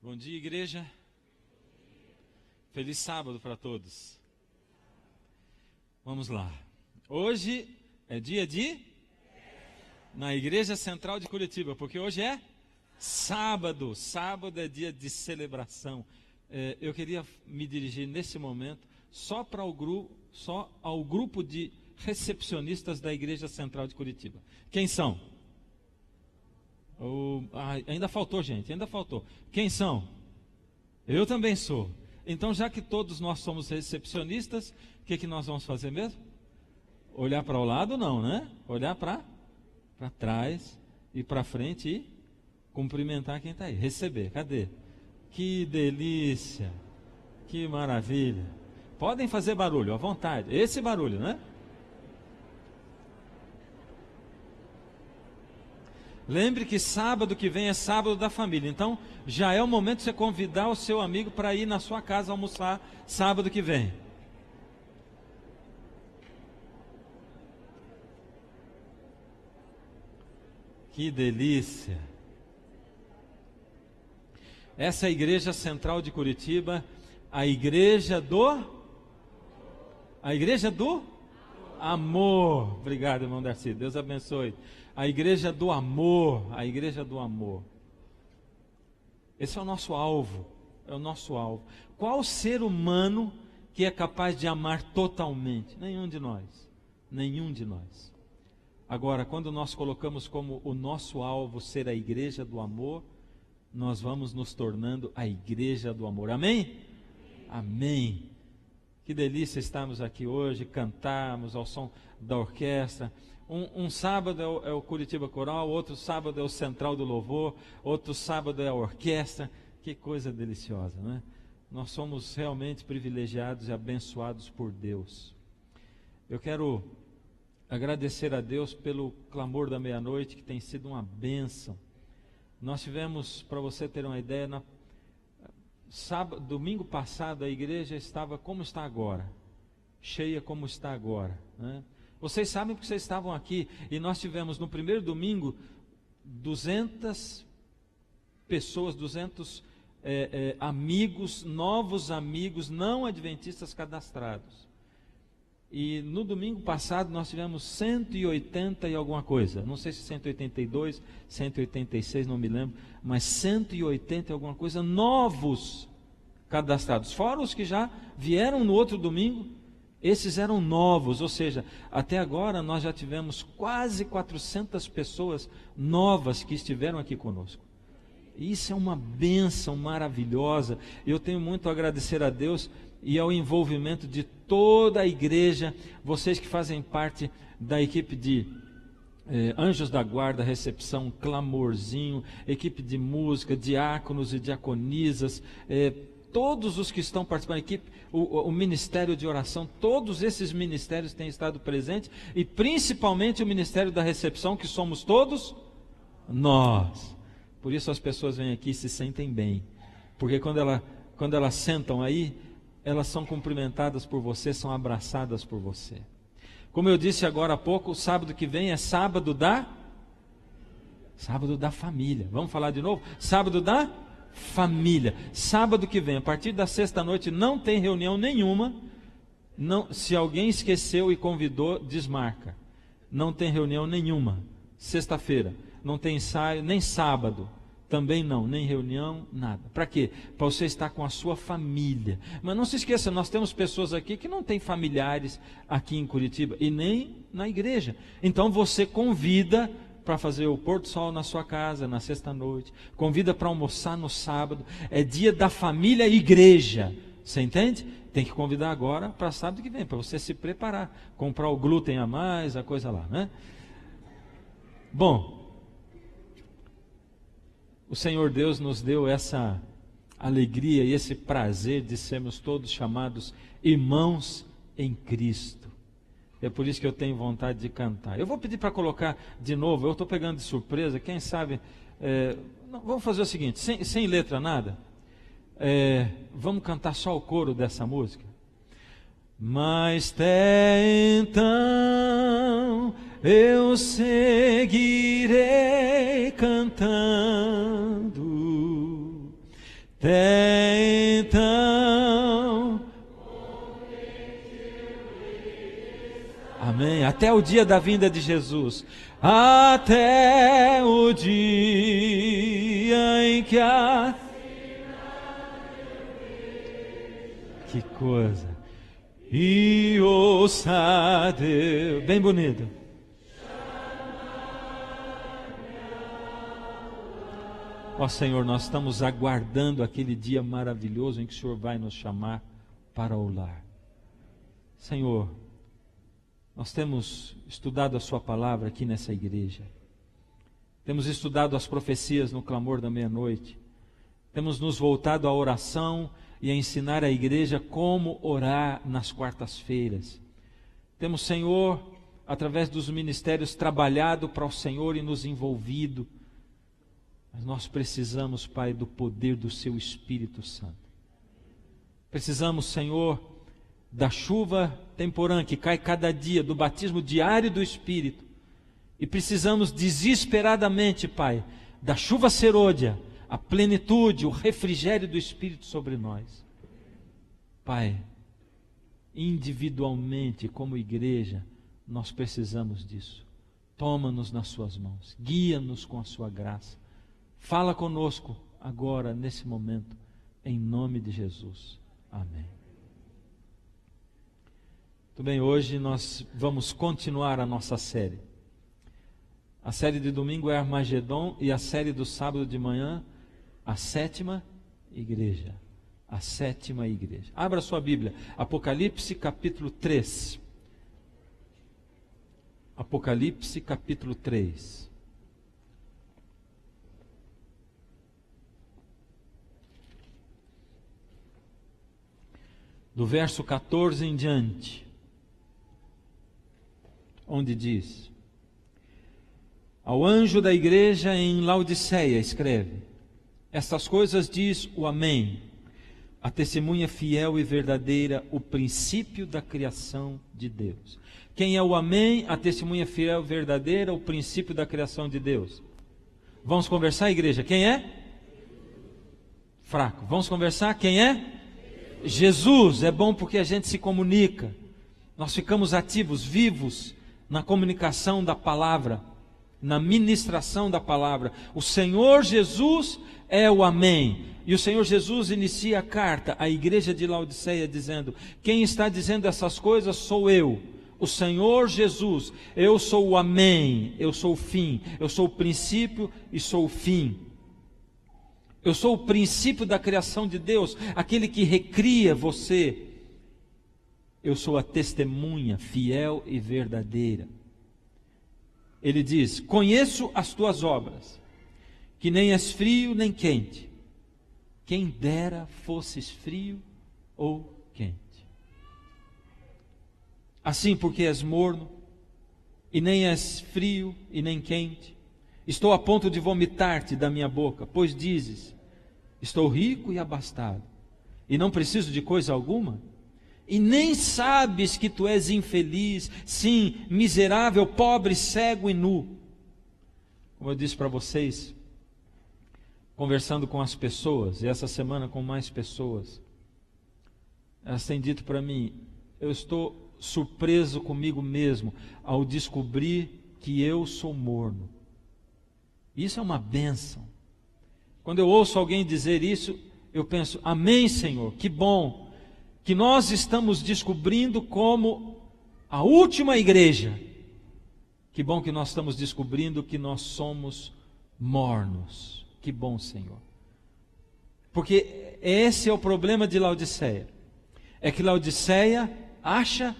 Bom dia, igreja. Feliz sábado para todos. Vamos lá. Hoje é dia na Igreja Central de Curitiba, porque hoje é sábado. Sábado é dia de celebração. Eu queria me dirigir nesse momento só ao grupo de recepcionistas da Igreja Central de Curitiba. Quem são? Ainda faltou gente, ainda faltou. Quem são? Eu também sou. Então, já que todos nós somos recepcionistas, o que nós vamos fazer mesmo? Olhar para o lado não, né? Olhar para trás e para frente e cumprimentar quem está aí. Receber, cadê? Que delícia, que maravilha. Podem fazer barulho, à vontade. Esse barulho, né? Lembre que sábado que vem é sábado da família. Então, já é o momento de você convidar o seu amigo para ir na sua casa almoçar sábado que vem. Que delícia! Essa é a Igreja Central de Curitiba, a igreja do amor. Obrigado, irmão Darcy. Deus abençoe. A igreja do amor, a igreja do amor. Esse é o nosso alvo, é o nosso alvo. Qual ser humano que é capaz de amar totalmente? Nenhum de nós, nenhum de nós. Agora, quando nós colocamos como o nosso alvo ser a igreja do amor, nós vamos nos tornando a igreja do amor. Amém? Amém. Que delícia estarmos aqui hoje, cantarmos ao som da orquestra. Um sábado é o Curitiba Coral, outro sábado é o Central do Louvor, outro sábado é a orquestra. Que coisa deliciosa, né? Nós somos realmente privilegiados e abençoados por Deus. Eu quero agradecer a Deus pelo clamor da meia-noite, que tem sido uma bênção. Nós tivemos, para você ter uma ideia, domingo passado a igreja estava como está agora, cheia como está agora, né? Vocês sabem porque vocês estavam aqui, e nós tivemos no primeiro domingo 200 pessoas, 200 amigos, novos amigos, não adventistas cadastrados. E no domingo passado nós tivemos 180 e alguma coisa, não sei se 182, 186, não me lembro, mas 180 e alguma coisa novos cadastrados, fora os que já vieram no outro domingo. Esses eram novos, ou seja, até agora nós já tivemos quase 400 pessoas novas que estiveram aqui conosco. Isso é uma bênção maravilhosa. Eu tenho muito a agradecer a Deus e ao envolvimento de toda a igreja, vocês que fazem parte da equipe de Anjos da Guarda, Recepção, Clamorzinho, equipe de música, diáconos e diaconisas, todos os que estão participando da equipe, o Ministério de Oração, todos esses ministérios têm estado presentes, e principalmente o Ministério da Recepção, que somos todos nós. Por isso as pessoas vêm aqui e se sentem bem, porque quando elas sentam aí, elas são cumprimentadas por você, são abraçadas por você. Como eu disse agora há pouco, o sábado que vem é sábado da família. Vamos falar de novo? Sábado da família. Sábado que vem, a partir da sexta-noite, não tem reunião nenhuma. Não, se alguém esqueceu e convidou, desmarca. Não tem reunião nenhuma. Sexta-feira, não tem ensaio, nem sábado. Também não, nem reunião, nada. Para quê? Para você estar com a sua família. Mas não se esqueça, nós temos pessoas aqui que não têm familiares aqui em Curitiba e nem na igreja. Então você convida para fazer o pôr do sol na sua casa na sexta-noite, convida para almoçar no sábado. É dia da família e igreja. Você entende? Tem que convidar agora para sábado que vem, para você se preparar, comprar o glúten a mais, a coisa lá, né? Bom, o Senhor Deus nos deu essa alegria e esse prazer de sermos todos chamados irmãos em Cristo. É por isso que eu tenho vontade de cantar. Eu vou pedir para colocar de novo, eu estou pegando de surpresa, quem sabe, vamos fazer o seguinte, sem letra nada, vamos cantar só o coro dessa música. Mas até então eu seguirei cantando Até então. Amém. Até o dia da vinda de Jesus. Até o dia em que a... Que coisa. E ouça Deus. Bem bonito. Ó Senhor, nós estamos aguardando aquele dia maravilhoso em que o Senhor vai nos chamar para o lar. Senhor, nós temos estudado a sua palavra aqui nessa igreja. Temos estudado as profecias no clamor da meia-noite. Temos nos voltado à oração e a ensinar à igreja como orar nas quartas-feiras. Temos, Senhor, através dos ministérios, trabalhado para o Senhor e nos envolvido. Mas nós precisamos, Pai, do poder do Seu Espírito Santo. Precisamos, Senhor, da chuva temporã que cai cada dia, do batismo diário do Espírito. E precisamos desesperadamente, Pai, da chuva serôdia, a plenitude, o refrigério do Espírito sobre nós. Pai, individualmente, como igreja, nós precisamos disso. Toma-nos nas Suas mãos, guia-nos com a Sua graça. Fala conosco agora, nesse momento, em nome de Jesus. Amém. Muito bem, hoje nós vamos continuar a nossa série. A série de domingo é Armagedon e a série do sábado de manhã, a sétima igreja. A sétima igreja. Abra sua Bíblia, Apocalipse capítulo 3. Apocalipse capítulo 3. Do verso 14 em diante, onde diz: ao anjo da igreja em Laodiceia escreve: estas coisas diz o Amém, a testemunha fiel e verdadeira, o princípio da criação de Deus. Quem é o Amém, a testemunha fiel e verdadeira, o princípio da criação de Deus? Vamos conversar, igreja? Quem é? Fraco. Vamos conversar? Quem é? Jesus. É bom porque a gente se comunica. Nós ficamos ativos, vivos na comunicação da palavra, na ministração da palavra. O Senhor Jesus é o Amém. E o Senhor Jesus inicia a carta à igreja de Laodiceia dizendo: quem está dizendo essas coisas sou eu, o Senhor Jesus. Eu sou o Amém, eu sou o fim, eu sou o princípio e sou o fim. Eu sou o princípio da criação de Deus, aquele que recria você. Eu sou a testemunha fiel e verdadeira. Ele diz: conheço as tuas obras, que nem és frio nem quente. Quem dera fosses frio ou quente. Assim, porque és morno, e nem és frio e nem quente, estou a ponto de vomitar-te da minha boca, pois dizes: estou rico e abastado, e não preciso de coisa alguma, e nem sabes que tu és infeliz, sim, miserável, pobre, cego e nu. Como eu disse para vocês, conversando com as pessoas, e essa semana com mais pessoas, elas têm dito para mim: eu estou surpreso comigo mesmo ao descobrir que eu sou morno. Isso é uma bênção. Quando eu ouço alguém dizer isso, eu penso: amém, Senhor, que bom que nós estamos descobrindo como a última igreja. Que bom que nós estamos descobrindo que nós somos mornos. Que bom, Senhor. Porque esse é o problema de Laodiceia. É que Laodiceia acha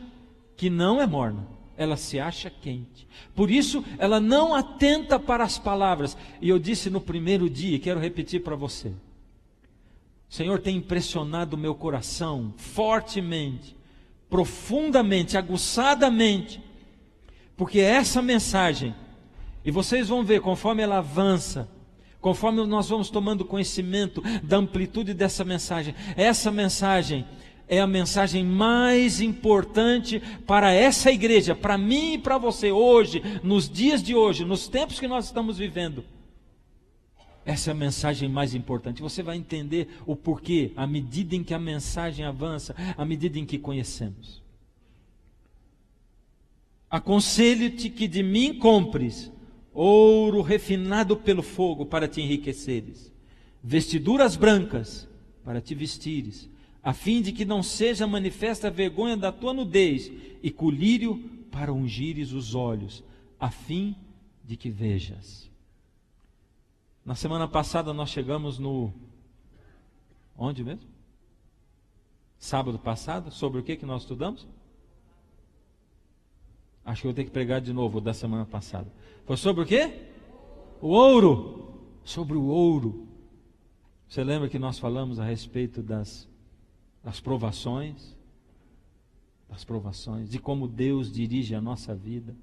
que não é morna. Ela se acha quente. Por isso, ela não atenta para as palavras. E eu disse no primeiro dia, e quero repetir para você: o Senhor tem impressionado o meu coração fortemente, profundamente, aguçadamente, porque essa mensagem, e vocês vão ver conforme ela avança, conforme nós vamos tomando conhecimento da amplitude dessa mensagem, essa mensagem é a mensagem mais importante para essa igreja, para mim e para você hoje, nos dias de hoje, nos tempos que nós estamos vivendo. Essa é a mensagem mais importante. Você vai entender o porquê, à medida em que a mensagem avança, à medida em que conhecemos. Aconselho-te que de mim compres ouro refinado pelo fogo para te enriqueceres, vestiduras brancas para te vestires, a fim de que não seja manifesta a vergonha da tua nudez, e colírio para ungires os olhos, a fim de que vejas. Na semana passada nós chegamos no... Onde mesmo? Sábado passado, sobre o que nós estudamos? Acho que eu vou ter que pregar de novo o da semana passada. Foi sobre o quê? O ouro. Sobre o ouro. Você lembra que nós falamos a respeito das provações? Das provações, de como Deus dirige a nossa vida.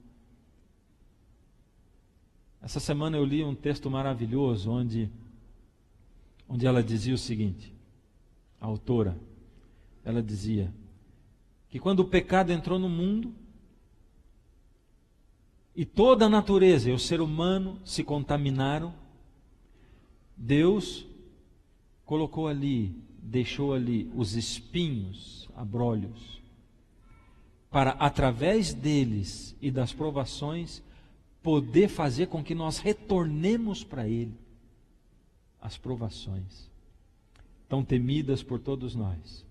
Essa semana eu li um texto maravilhoso onde ela dizia o seguinte, a autora, ela dizia que quando o pecado entrou no mundo e toda a natureza e o ser humano se contaminaram, Deus colocou ali, deixou ali os espinhos, abrolhos, para através deles e das provações poder fazer com que nós retornemos para Ele. As provações, tão temidas por todos nós,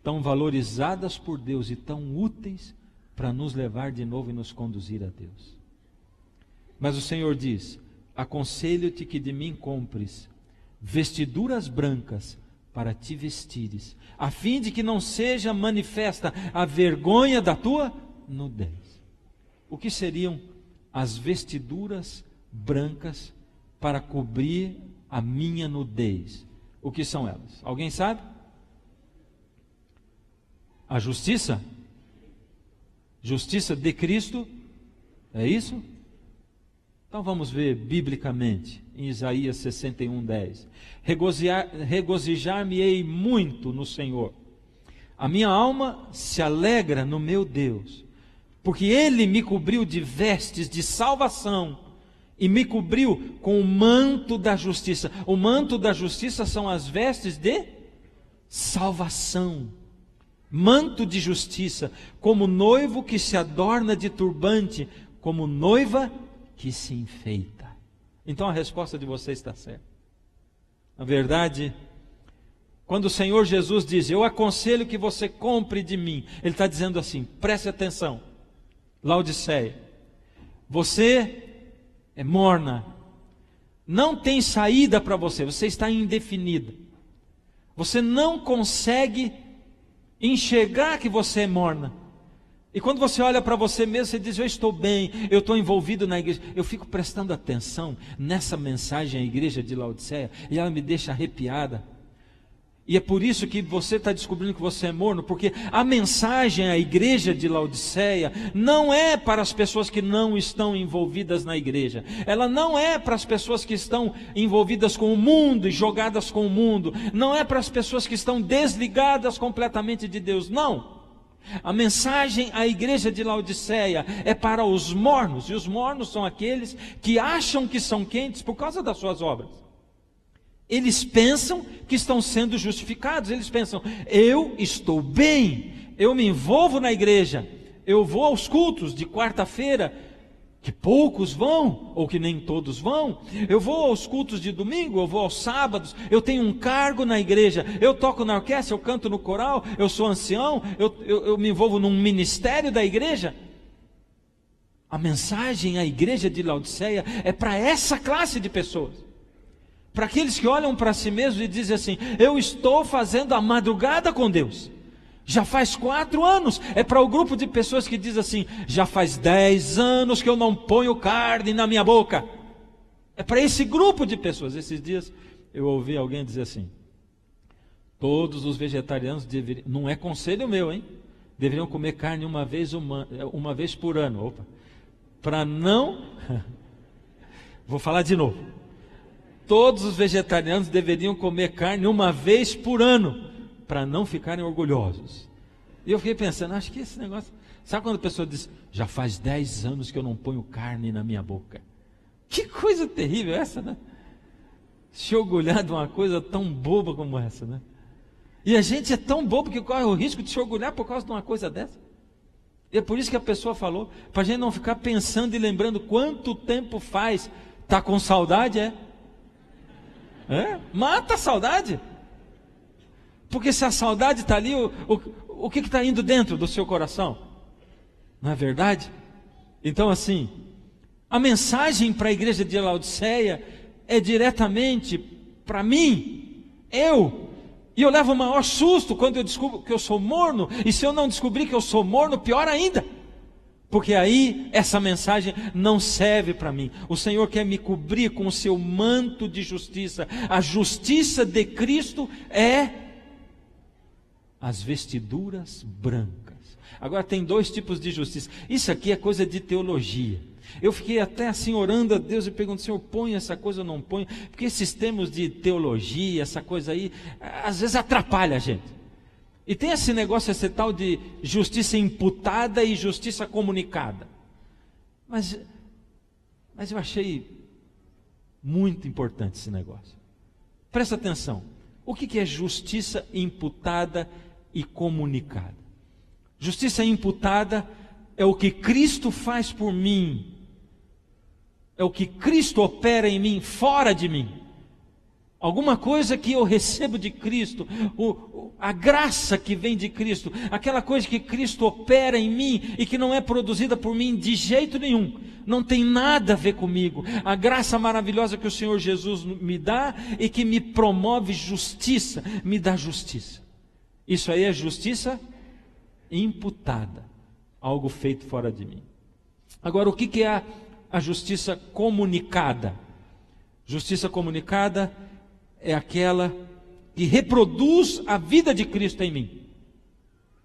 tão valorizadas por Deus e tão úteis para nos levar de novo e nos conduzir a Deus. Mas o Senhor diz: aconselho-te que de mim compres vestiduras brancas para te vestires, a fim de que não seja manifesta a vergonha da tua nudez. O que seriam as vestiduras brancas para cobrir a minha nudez? O que são elas? Alguém sabe? A justiça? Justiça de Cristo? É isso? Então vamos ver biblicamente, em Isaías 61:10. Regozijar-me-ei muito no Senhor. A minha alma se alegra no meu Deus, porque Ele me cobriu de vestes de salvação e me cobriu com o manto da justiça. O manto da justiça são as vestes de salvação. Manto de justiça, como noivo que se adorna de turbante, como noiva que se enfeita. Então a resposta de você está certa. Na verdade, quando o Senhor Jesus diz: eu aconselho que você compre de mim, Ele está dizendo assim, preste atenção, Laodiceia, você é morna, não tem saída para você, você está indefinida, você não consegue enxergar que você é morna. E quando você olha para você mesmo, você diz: eu estou bem, eu estou envolvido na igreja. Eu fico prestando atenção nessa mensagem à igreja de Laodiceia e ela me deixa arrepiada. E é por isso que você está descobrindo que você é morno, porque a mensagem à igreja de Laodiceia não é para as pessoas que não estão envolvidas na igreja. Ela não é para as pessoas que estão envolvidas com o mundo e jogadas com o mundo. Não é para as pessoas que estão desligadas completamente de Deus. Não. A mensagem à igreja de Laodiceia é para os mornos. E os mornos são aqueles que acham que são quentes por causa das suas obras. Eles pensam que estão sendo justificados. Eles pensam: eu estou bem, eu me envolvo na igreja, eu vou aos cultos de quarta-feira, que poucos vão, ou que nem todos vão. Eu vou aos cultos de domingo, eu vou aos sábados, eu tenho um cargo na igreja, eu toco na orquestra, eu canto no coral, eu sou ancião, eu me envolvo num ministério da igreja. A mensagem à igreja de Laodiceia é para essa classe de pessoas. Para aqueles que olham para si mesmos e dizem assim: eu estou fazendo a madrugada com Deus, já faz 4 anos. É para o grupo de pessoas que diz assim: já faz 10 anos que eu não ponho carne na minha boca. É para esse grupo de pessoas. Esses dias eu ouvi alguém dizer assim: todos os vegetarianos deveriam, não é conselho meu, hein? Deveriam comer carne uma vez por ano. Opa, para não... Vou falar de novo. Todos os vegetarianos deveriam comer carne uma vez por ano, para não ficarem orgulhosos. E eu fiquei pensando, acho que esse negócio... Sabe quando a pessoa diz: já faz 10 anos que eu não ponho carne na minha boca? Que coisa terrível essa, né? se orgulhar de uma coisa tão boba como essa, né? E a gente é tão bobo que corre o risco de se orgulhar por causa de uma coisa dessa. E é por isso que a pessoa falou, para a gente não ficar pensando e lembrando quanto tempo faz. Está com saudade, é? Mata a saudade. Porque se a saudade está ali, o que está indo dentro do seu coração? Não é verdade? Então assim, a mensagem para a igreja de Laodiceia é diretamente para mim, e eu levo o maior susto quando eu descubro que eu sou morno, e se eu não descobrir que eu sou morno, pior ainda, porque aí essa mensagem não serve para mim. O Senhor quer me cobrir com o seu manto de justiça. A justiça de Cristo é as vestiduras brancas. Agora tem dois tipos de justiça. Isso aqui é coisa de teologia. Eu fiquei até assim orando a Deus e perguntando: Senhor, põe essa coisa ou não põe? Porque esses termos de teologia, essa coisa aí, às vezes atrapalha a gente. E tem esse negócio, esse tal de justiça imputada e justiça comunicada. Mas eu achei muito importante esse negócio. Presta atenção. O que é justiça imputada e comunicada? Justiça imputada é o que Cristo faz por mim. É o que Cristo opera em mim, fora de mim. Alguma coisa que eu recebo de Cristo, a graça que vem de Cristo, aquela coisa que Cristo opera em mim e que não é produzida por mim de jeito nenhum, não tem nada a ver comigo. A graça maravilhosa que o Senhor Jesus me dá e que me promove justiça, me dá justiça. Isso aí é justiça imputada, algo feito fora de mim. Agora, o que é a justiça comunicada? Justiça comunicada é aquela que reproduz a vida de Cristo em mim.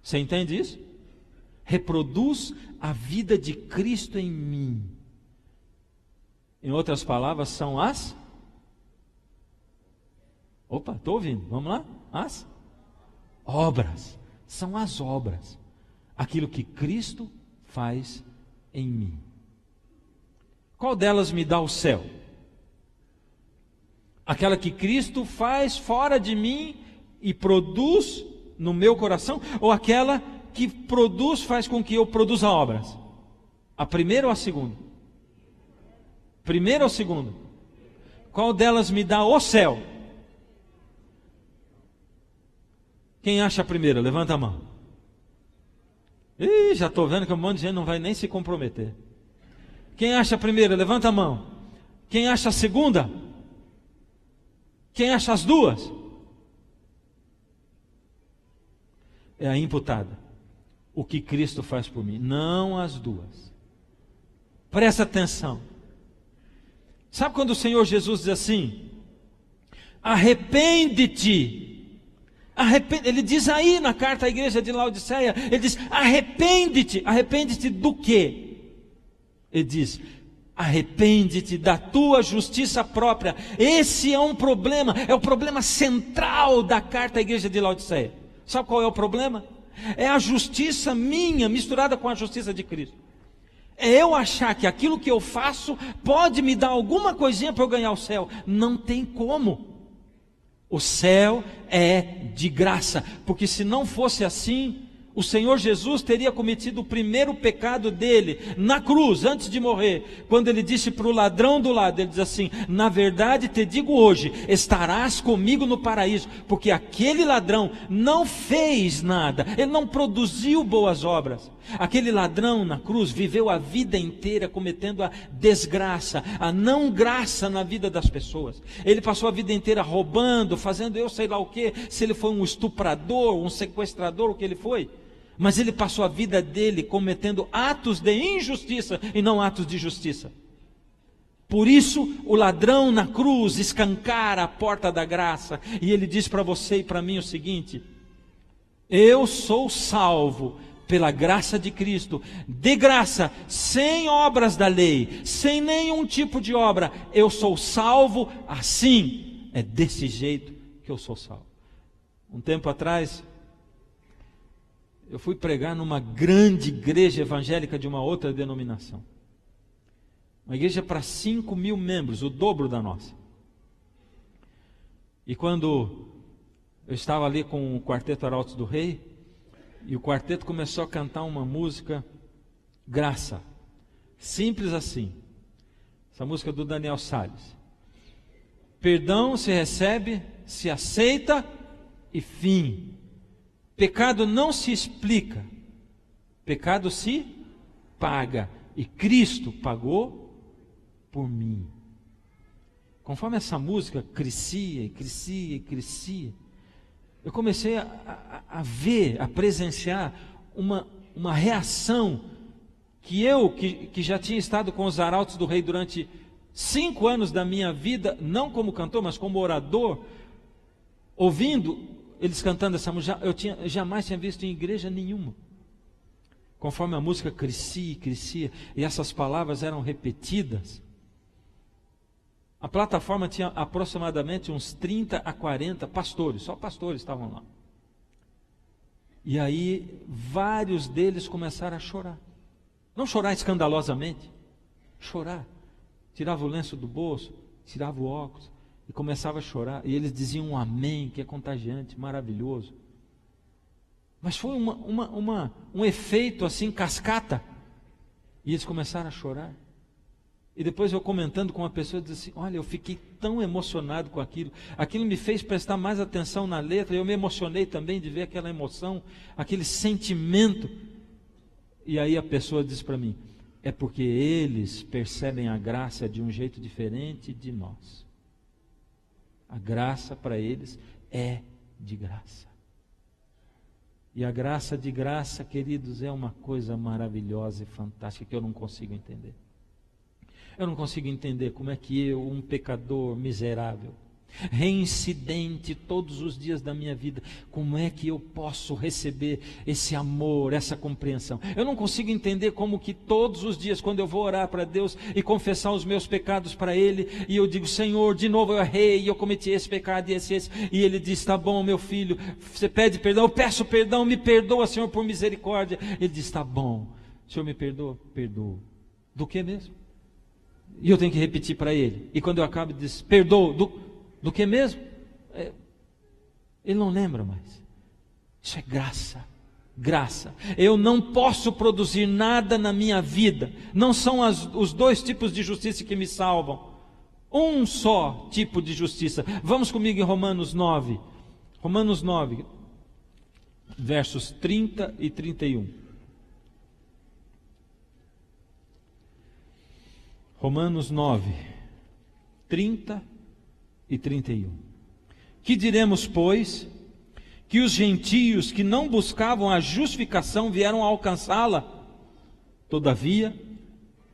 Você entende isso? Reproduz a vida de Cristo em mim. Em outras palavras, são as... Opa, estou ouvindo, vamos lá? As obras. São as obras. Aquilo que Cristo faz em mim. Qual delas me dá o céu? Aquela que Cristo faz fora de mim e produz no meu coração? Ou aquela que produz, faz com que eu produza obras? A primeira ou a segunda? Primeira ou segunda? Qual delas me dá o céu? Quem acha a primeira? Levanta a mão. Ih, já estou vendo que um monte de gente não vai nem se comprometer. Quem acha a primeira? Levanta a mão. Quem acha a segunda? Quem acha as duas? É a imputada. O que Cristo faz por mim, não as duas. Presta atenção. Sabe quando o Senhor Jesus diz assim: arrepende-te. Ele diz aí na carta à igreja de Laodiceia, ele diz: arrepende-te. Arrepende-te do quê? Ele diz: arrepende-te da tua justiça própria. Esse é um problema, é o problema central da carta à igreja de Laodiceia. Sabe qual é o problema? É a justiça minha misturada com a justiça de Cristo. É eu achar que aquilo que eu faço pode me dar alguma coisinha para eu ganhar o céu. Não tem como. O céu é de graça, porque se não fosse assim, o Senhor Jesus teria cometido o primeiro pecado dele na cruz, antes de morrer, quando ele disse para o ladrão do lado, ele diz assim: na verdade te digo hoje, estarás comigo no paraíso, porque aquele ladrão não fez nada, ele não produziu boas obras. Aquele ladrão na cruz viveu a vida inteira cometendo a desgraça, a não graça na vida das pessoas. Ele passou a vida inteira roubando, fazendo eu sei lá o que, se ele foi um estuprador, um sequestrador, o que ele foi. Mas ele passou a vida dele cometendo atos de injustiça e não atos de justiça. Por isso o ladrão na cruz escancara a porta da graça, e ele diz para você e para mim o seguinte: eu sou salvo pela graça de Cristo, de graça, sem obras da lei, sem nenhum tipo de obra, eu sou salvo assim, é desse jeito que eu sou salvo. Um tempo atrás, eu fui pregar numa grande igreja evangélica de uma outra denominação, uma igreja para 5.000 membros, o dobro da nossa. E quando eu estava ali com o Quarteto Arautos do Rei, e o quarteto começou a cantar uma música, Graça, simples assim, essa música do Daniel Salles. Perdão se recebe, se aceita e fim. Pecado não se explica, pecado se paga, e Cristo pagou por mim. Conforme essa música crescia e crescia e crescia, eu comecei a ver, a presenciar uma reação que já tinha estado com os Arautos do Rei durante 5 anos da minha vida, não como cantor, mas como orador, ouvindo eles cantando essa música, eu jamais tinha visto em igreja nenhuma. Conforme a música crescia e crescia, e essas palavras eram repetidas, a plataforma tinha aproximadamente uns 30 a 40 pastores, só pastores estavam lá. E aí, vários deles começaram a chorar. Não chorar escandalosamente, chorar. Tirava o lenço do bolso, tirava o óculos e começava a chorar. E eles diziam um amém, que é contagiante, maravilhoso. Mas foi um efeito assim, cascata. E eles começaram a chorar. E depois eu comentando com uma pessoa, disse assim, olha, eu fiquei tão emocionado com aquilo. Aquilo me fez prestar mais atenção na letra. Eu me emocionei também de ver aquela emoção, aquele sentimento. E aí a pessoa disse para mim, é porque eles percebem a graça de um jeito diferente de nós. A graça para eles é de graça. E a graça de graça, queridos, é uma coisa maravilhosa e fantástica que eu não consigo entender. Eu não consigo entender como é que eu, um pecador miserável, reincidente todos os dias da minha vida, como é que eu posso receber esse amor, essa compreensão? Eu não consigo entender como que todos os dias, quando eu vou orar para Deus e confessar os meus pecados para Ele, e eu digo, Senhor, de novo eu errei, e eu cometi esse pecado e esse, e Ele diz, tá bom, meu filho, você pede perdão, eu peço perdão, me perdoa, Senhor, por misericórdia. Ele diz, tá bom, o Senhor me perdoa? Perdoo. Do que mesmo? E eu tenho que repetir para Ele, e quando eu acabo, ele diz, perdoo, do que mesmo? Ele não lembra mais. Isso é graça. Graça. Eu não posso produzir nada na minha vida. Não são os dois tipos de justiça que me salvam. Um só tipo de justiça. Vamos comigo em Romanos 9. Romanos 9, versos 30 e 31. Romanos 9, 30 e 31. Que diremos, pois? Que os gentios que não buscavam a justificação vieram a alcançá-la. Todavia,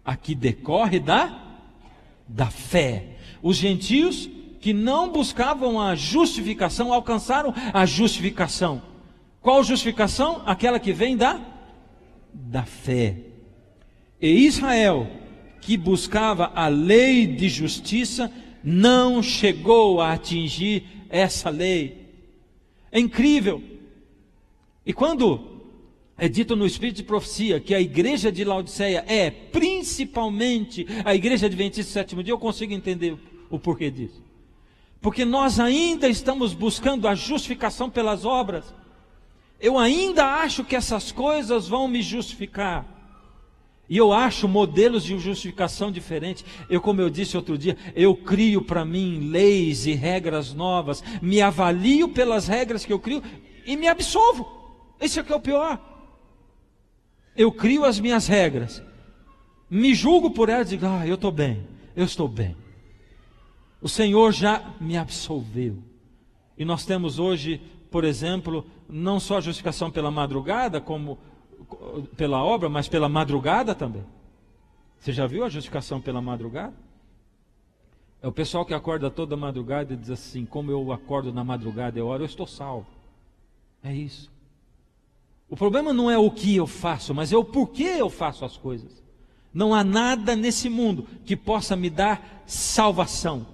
aqui decorre da fé. Os gentios que não buscavam a justificação alcançaram a justificação. Qual justificação? Aquela que vem da fé. E Israel, que buscava a lei de justiça, não chegou a atingir essa lei. É incrível. E quando é dito no Espírito de Profecia que a igreja de Laodiceia é principalmente a igreja adventista do sétimo dia, eu consigo entender o porquê disso. Porque nós ainda estamos buscando a justificação pelas obras. Eu ainda acho que essas coisas vão me justificar. E eu acho modelos de justificação diferentes. Como eu disse outro dia, eu crio para mim leis e regras novas, me avalio pelas regras que eu crio e me absolvo. Esse é que é o pior. Eu crio as minhas regras, me julgo por elas e digo, eu estou bem, eu estou bem. O Senhor já me absolveu. E nós temos hoje, por exemplo, não só a justificação pela madrugada, como pela obra, mas pela madrugada também. Você já viu a justificação pela madrugada? É o pessoal que acorda toda madrugada e diz assim, como eu acordo na madrugada e oro, eu estou salvo. É isso. O problema não é o que eu faço, mas é o porquê eu faço as coisas. Não há nada nesse mundo que possa me dar salvação,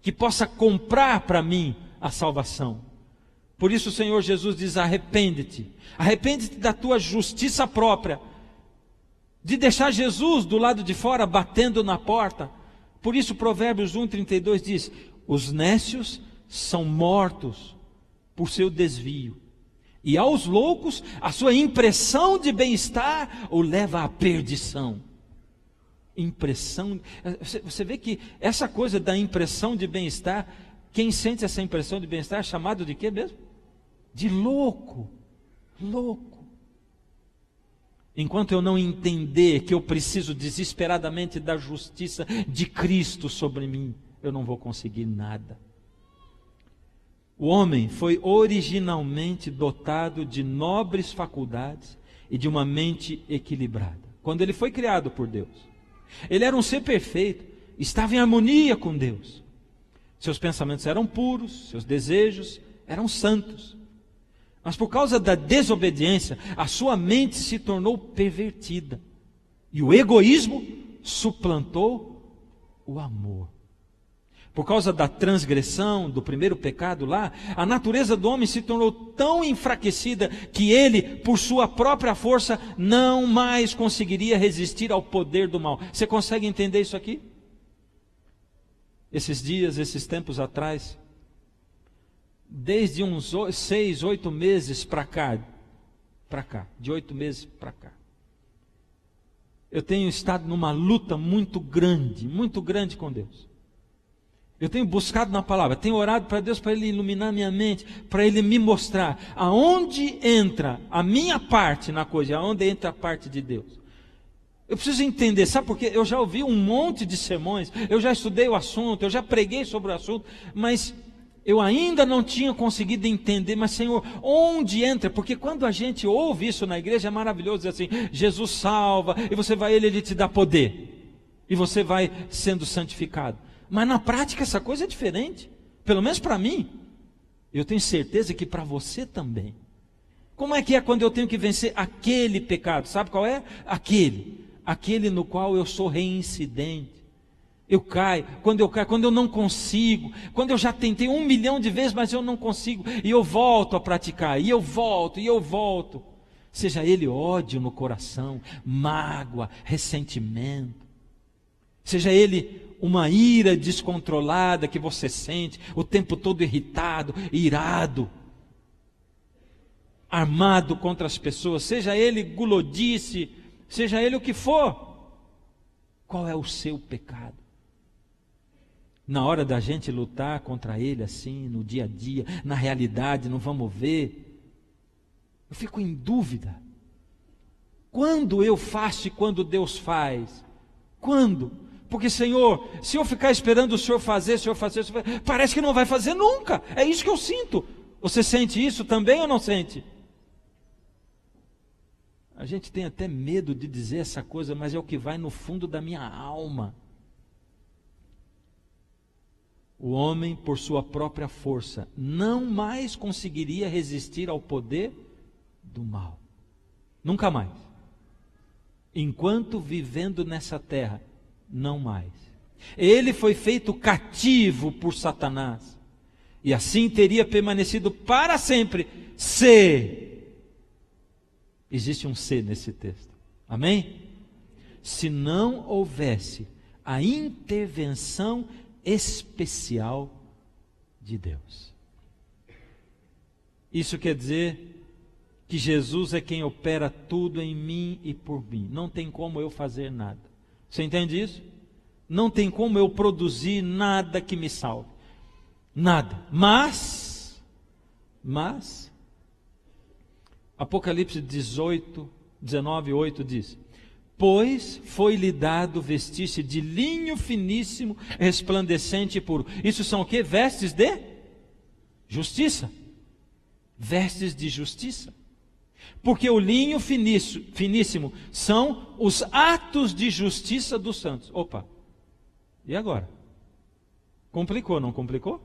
que possa comprar para mim a salvação. Por isso o Senhor Jesus diz, arrepende-te da tua justiça própria, de deixar Jesus do lado de fora batendo na porta. Por isso Provérbios 1:32 diz, os nécios são mortos por seu desvio. E aos loucos, a sua impressão de bem-estar o leva à perdição. Impressão. Você vê que essa coisa da impressão de bem-estar, quem sente essa impressão de bem-estar é chamado de quê mesmo? De louco. Louco. Enquanto eu não entender que eu preciso desesperadamente da justiça de Cristo sobre mim, eu não vou conseguir nada. O homem foi originalmente dotado de nobres faculdades e de uma mente equilibrada. Quando ele foi criado por Deus, ele era um ser perfeito, estava em harmonia com Deus. Seus pensamentos eram puros, seus desejos eram santos. Mas por causa da desobediência, a sua mente se tornou pervertida. E o egoísmo suplantou o amor. Por causa da transgressão, do primeiro pecado lá, a natureza do homem se tornou tão enfraquecida que ele, por sua própria força, não mais conseguiria resistir ao poder do mal. Você consegue entender isso aqui? Esses dias, esses tempos atrás, desde uns 6, 8 meses para cá, de 8 meses para cá, eu tenho estado numa luta muito grande com Deus. Eu tenho buscado na palavra, tenho orado para Deus, para Ele iluminar minha mente, para Ele me mostrar aonde entra a minha parte na coisa, aonde entra a parte de Deus. Eu preciso entender, sabe por quê? Eu já ouvi um monte de sermões, eu já estudei o assunto, eu já preguei sobre o assunto, mas eu ainda não tinha conseguido entender. Mas Senhor, onde entra? Porque quando a gente ouve isso na igreja é maravilhoso, dizer assim, Jesus salva, e você vai a Ele te dá poder, e você vai sendo santificado. Mas na prática essa coisa é diferente, pelo menos para mim. Eu tenho certeza que para você também. Como é que é quando eu tenho que vencer aquele pecado? Sabe qual é? Aquele no qual eu sou reincidente. Eu caio, quando eu não consigo, quando eu já tentei 1 milhão de vezes, mas eu não consigo, e eu volto a praticar, e eu volto. Seja ele ódio no coração, mágoa, ressentimento, seja ele uma ira descontrolada que você sente, o tempo todo irritado, irado, armado contra as pessoas, seja ele gulodice, seja ele o que for. Qual é o seu pecado? Na hora da gente lutar contra ele assim, no dia a dia, na realidade, não vamos ver, eu fico em dúvida. Quando eu faço e quando Deus faz? Quando? Porque, Senhor, se eu ficar esperando o Senhor fazer, parece que não vai fazer nunca. É isso que eu sinto. Você sente isso também ou não sente? A gente tem até medo de dizer essa coisa, mas é o que vai no fundo da minha alma. O homem, por sua própria força, não mais conseguiria resistir ao poder do mal. Nunca mais. Enquanto vivendo nessa terra, não mais. Ele foi feito cativo por Satanás, e assim teria permanecido para sempre, se existe um se nesse texto, amém? Se não houvesse a intervenção especial de Deus. Isso quer dizer que Jesus é quem opera tudo em mim e por mim. Não tem como eu fazer nada. Você entende isso? Não tem como eu produzir nada que me salve. Nada. Mas, Apocalipse 19:8 diz: pois foi-lhe dado vestir-se de linho finíssimo, resplandecente e puro. Isso são o quê? Vestes de justiça. Vestes de justiça. Porque o linho finíssimo são os atos de justiça dos santos. Opa, e agora? Complicou, não complicou?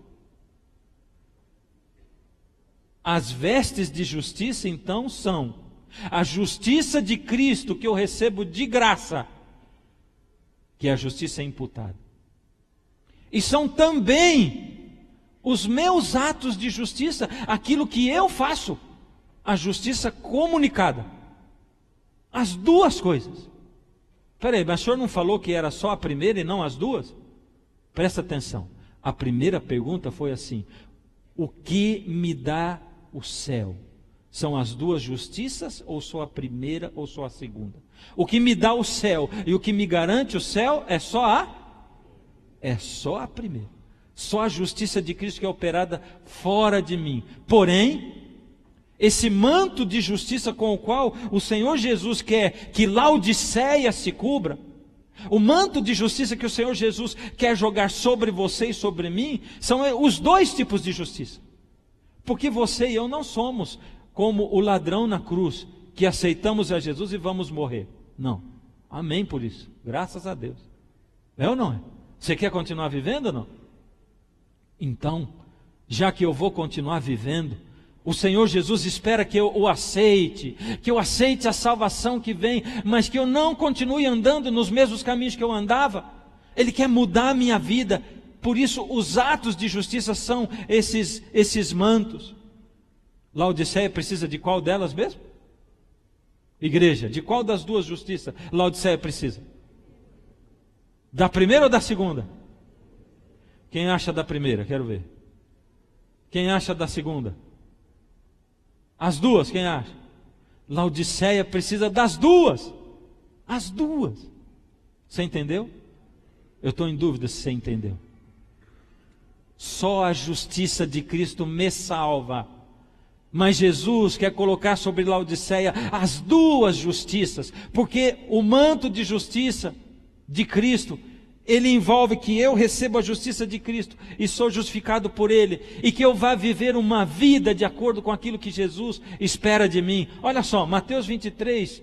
As vestes de justiça então são a justiça de Cristo que eu recebo de graça, que é a justiça imputada. E são também os meus atos de justiça, aquilo que eu faço, a justiça comunicada. As duas coisas. Peraí, mas o senhor não falou que era só a primeira e não as duas? Presta atenção. A primeira pergunta foi assim: O que me dá o céu? São as duas justiças, ou só a primeira ou só a segunda? O que me dá o céu e o que me garante o céu é só a primeira. Só a justiça de Cristo que é operada fora de mim. Porém, esse manto de justiça com o qual o Senhor Jesus quer que Laodiceia se cubra, o manto de justiça que o Senhor Jesus quer jogar sobre você e sobre mim, são os dois tipos de justiça. Porque você e eu não somos como o ladrão na cruz, que aceitamos a Jesus e vamos morrer. Não. Amém por isso. Graças a Deus. É ou não é? Você quer continuar vivendo ou não? Então, já que eu vou continuar vivendo, o Senhor Jesus espera que eu o aceite, que eu aceite a salvação que vem, mas que eu não continue andando nos mesmos caminhos que eu andava. Ele quer mudar a minha vida. Por isso, os atos de justiça são esses mantos. Laodiceia precisa de qual delas mesmo? Igreja, de qual das duas justiças Laodiceia precisa? Da primeira ou da segunda? Quem acha da primeira? Quero ver. Quem acha da segunda? As duas, quem acha? Laodiceia precisa das duas. As duas. Você entendeu? Eu estou em dúvida se você entendeu. Só a justiça de Cristo me salva. Mas Jesus quer colocar sobre Laodiceia as duas justiças, porque o manto de justiça de Cristo, ele envolve que eu recebo a justiça de Cristo e sou justificado por Ele, e que eu vá viver uma vida de acordo com aquilo que Jesus espera de mim. Olha só, Mateus 23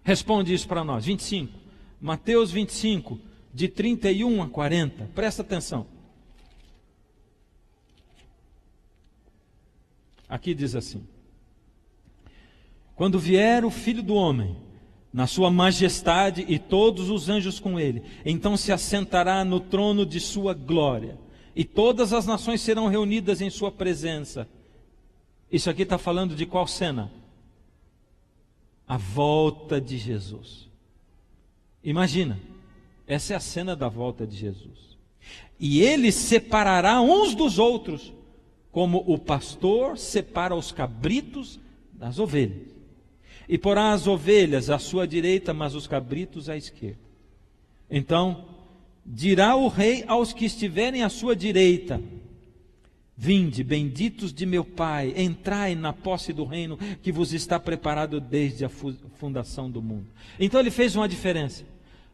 responde isso para nós. 25, Mateus 25, de 31 a 40, presta atenção. Aqui diz assim: quando vier o Filho do Homem, na sua majestade e todos os anjos com ele, então se assentará no trono de sua glória, e todas as nações serão reunidas em sua presença. Isso aqui está falando de qual cena? A volta de Jesus. Imagina, essa é a cena da volta de Jesus. E ele separará uns dos outros, como o pastor separa os cabritos das ovelhas. E porá as ovelhas à sua direita, mas os cabritos à esquerda. Então dirá o rei aos que estiverem à sua direita: vinde, benditos de meu Pai, entrai na posse do reino que vos está preparado desde a fundação do mundo. Então ele fez uma diferença.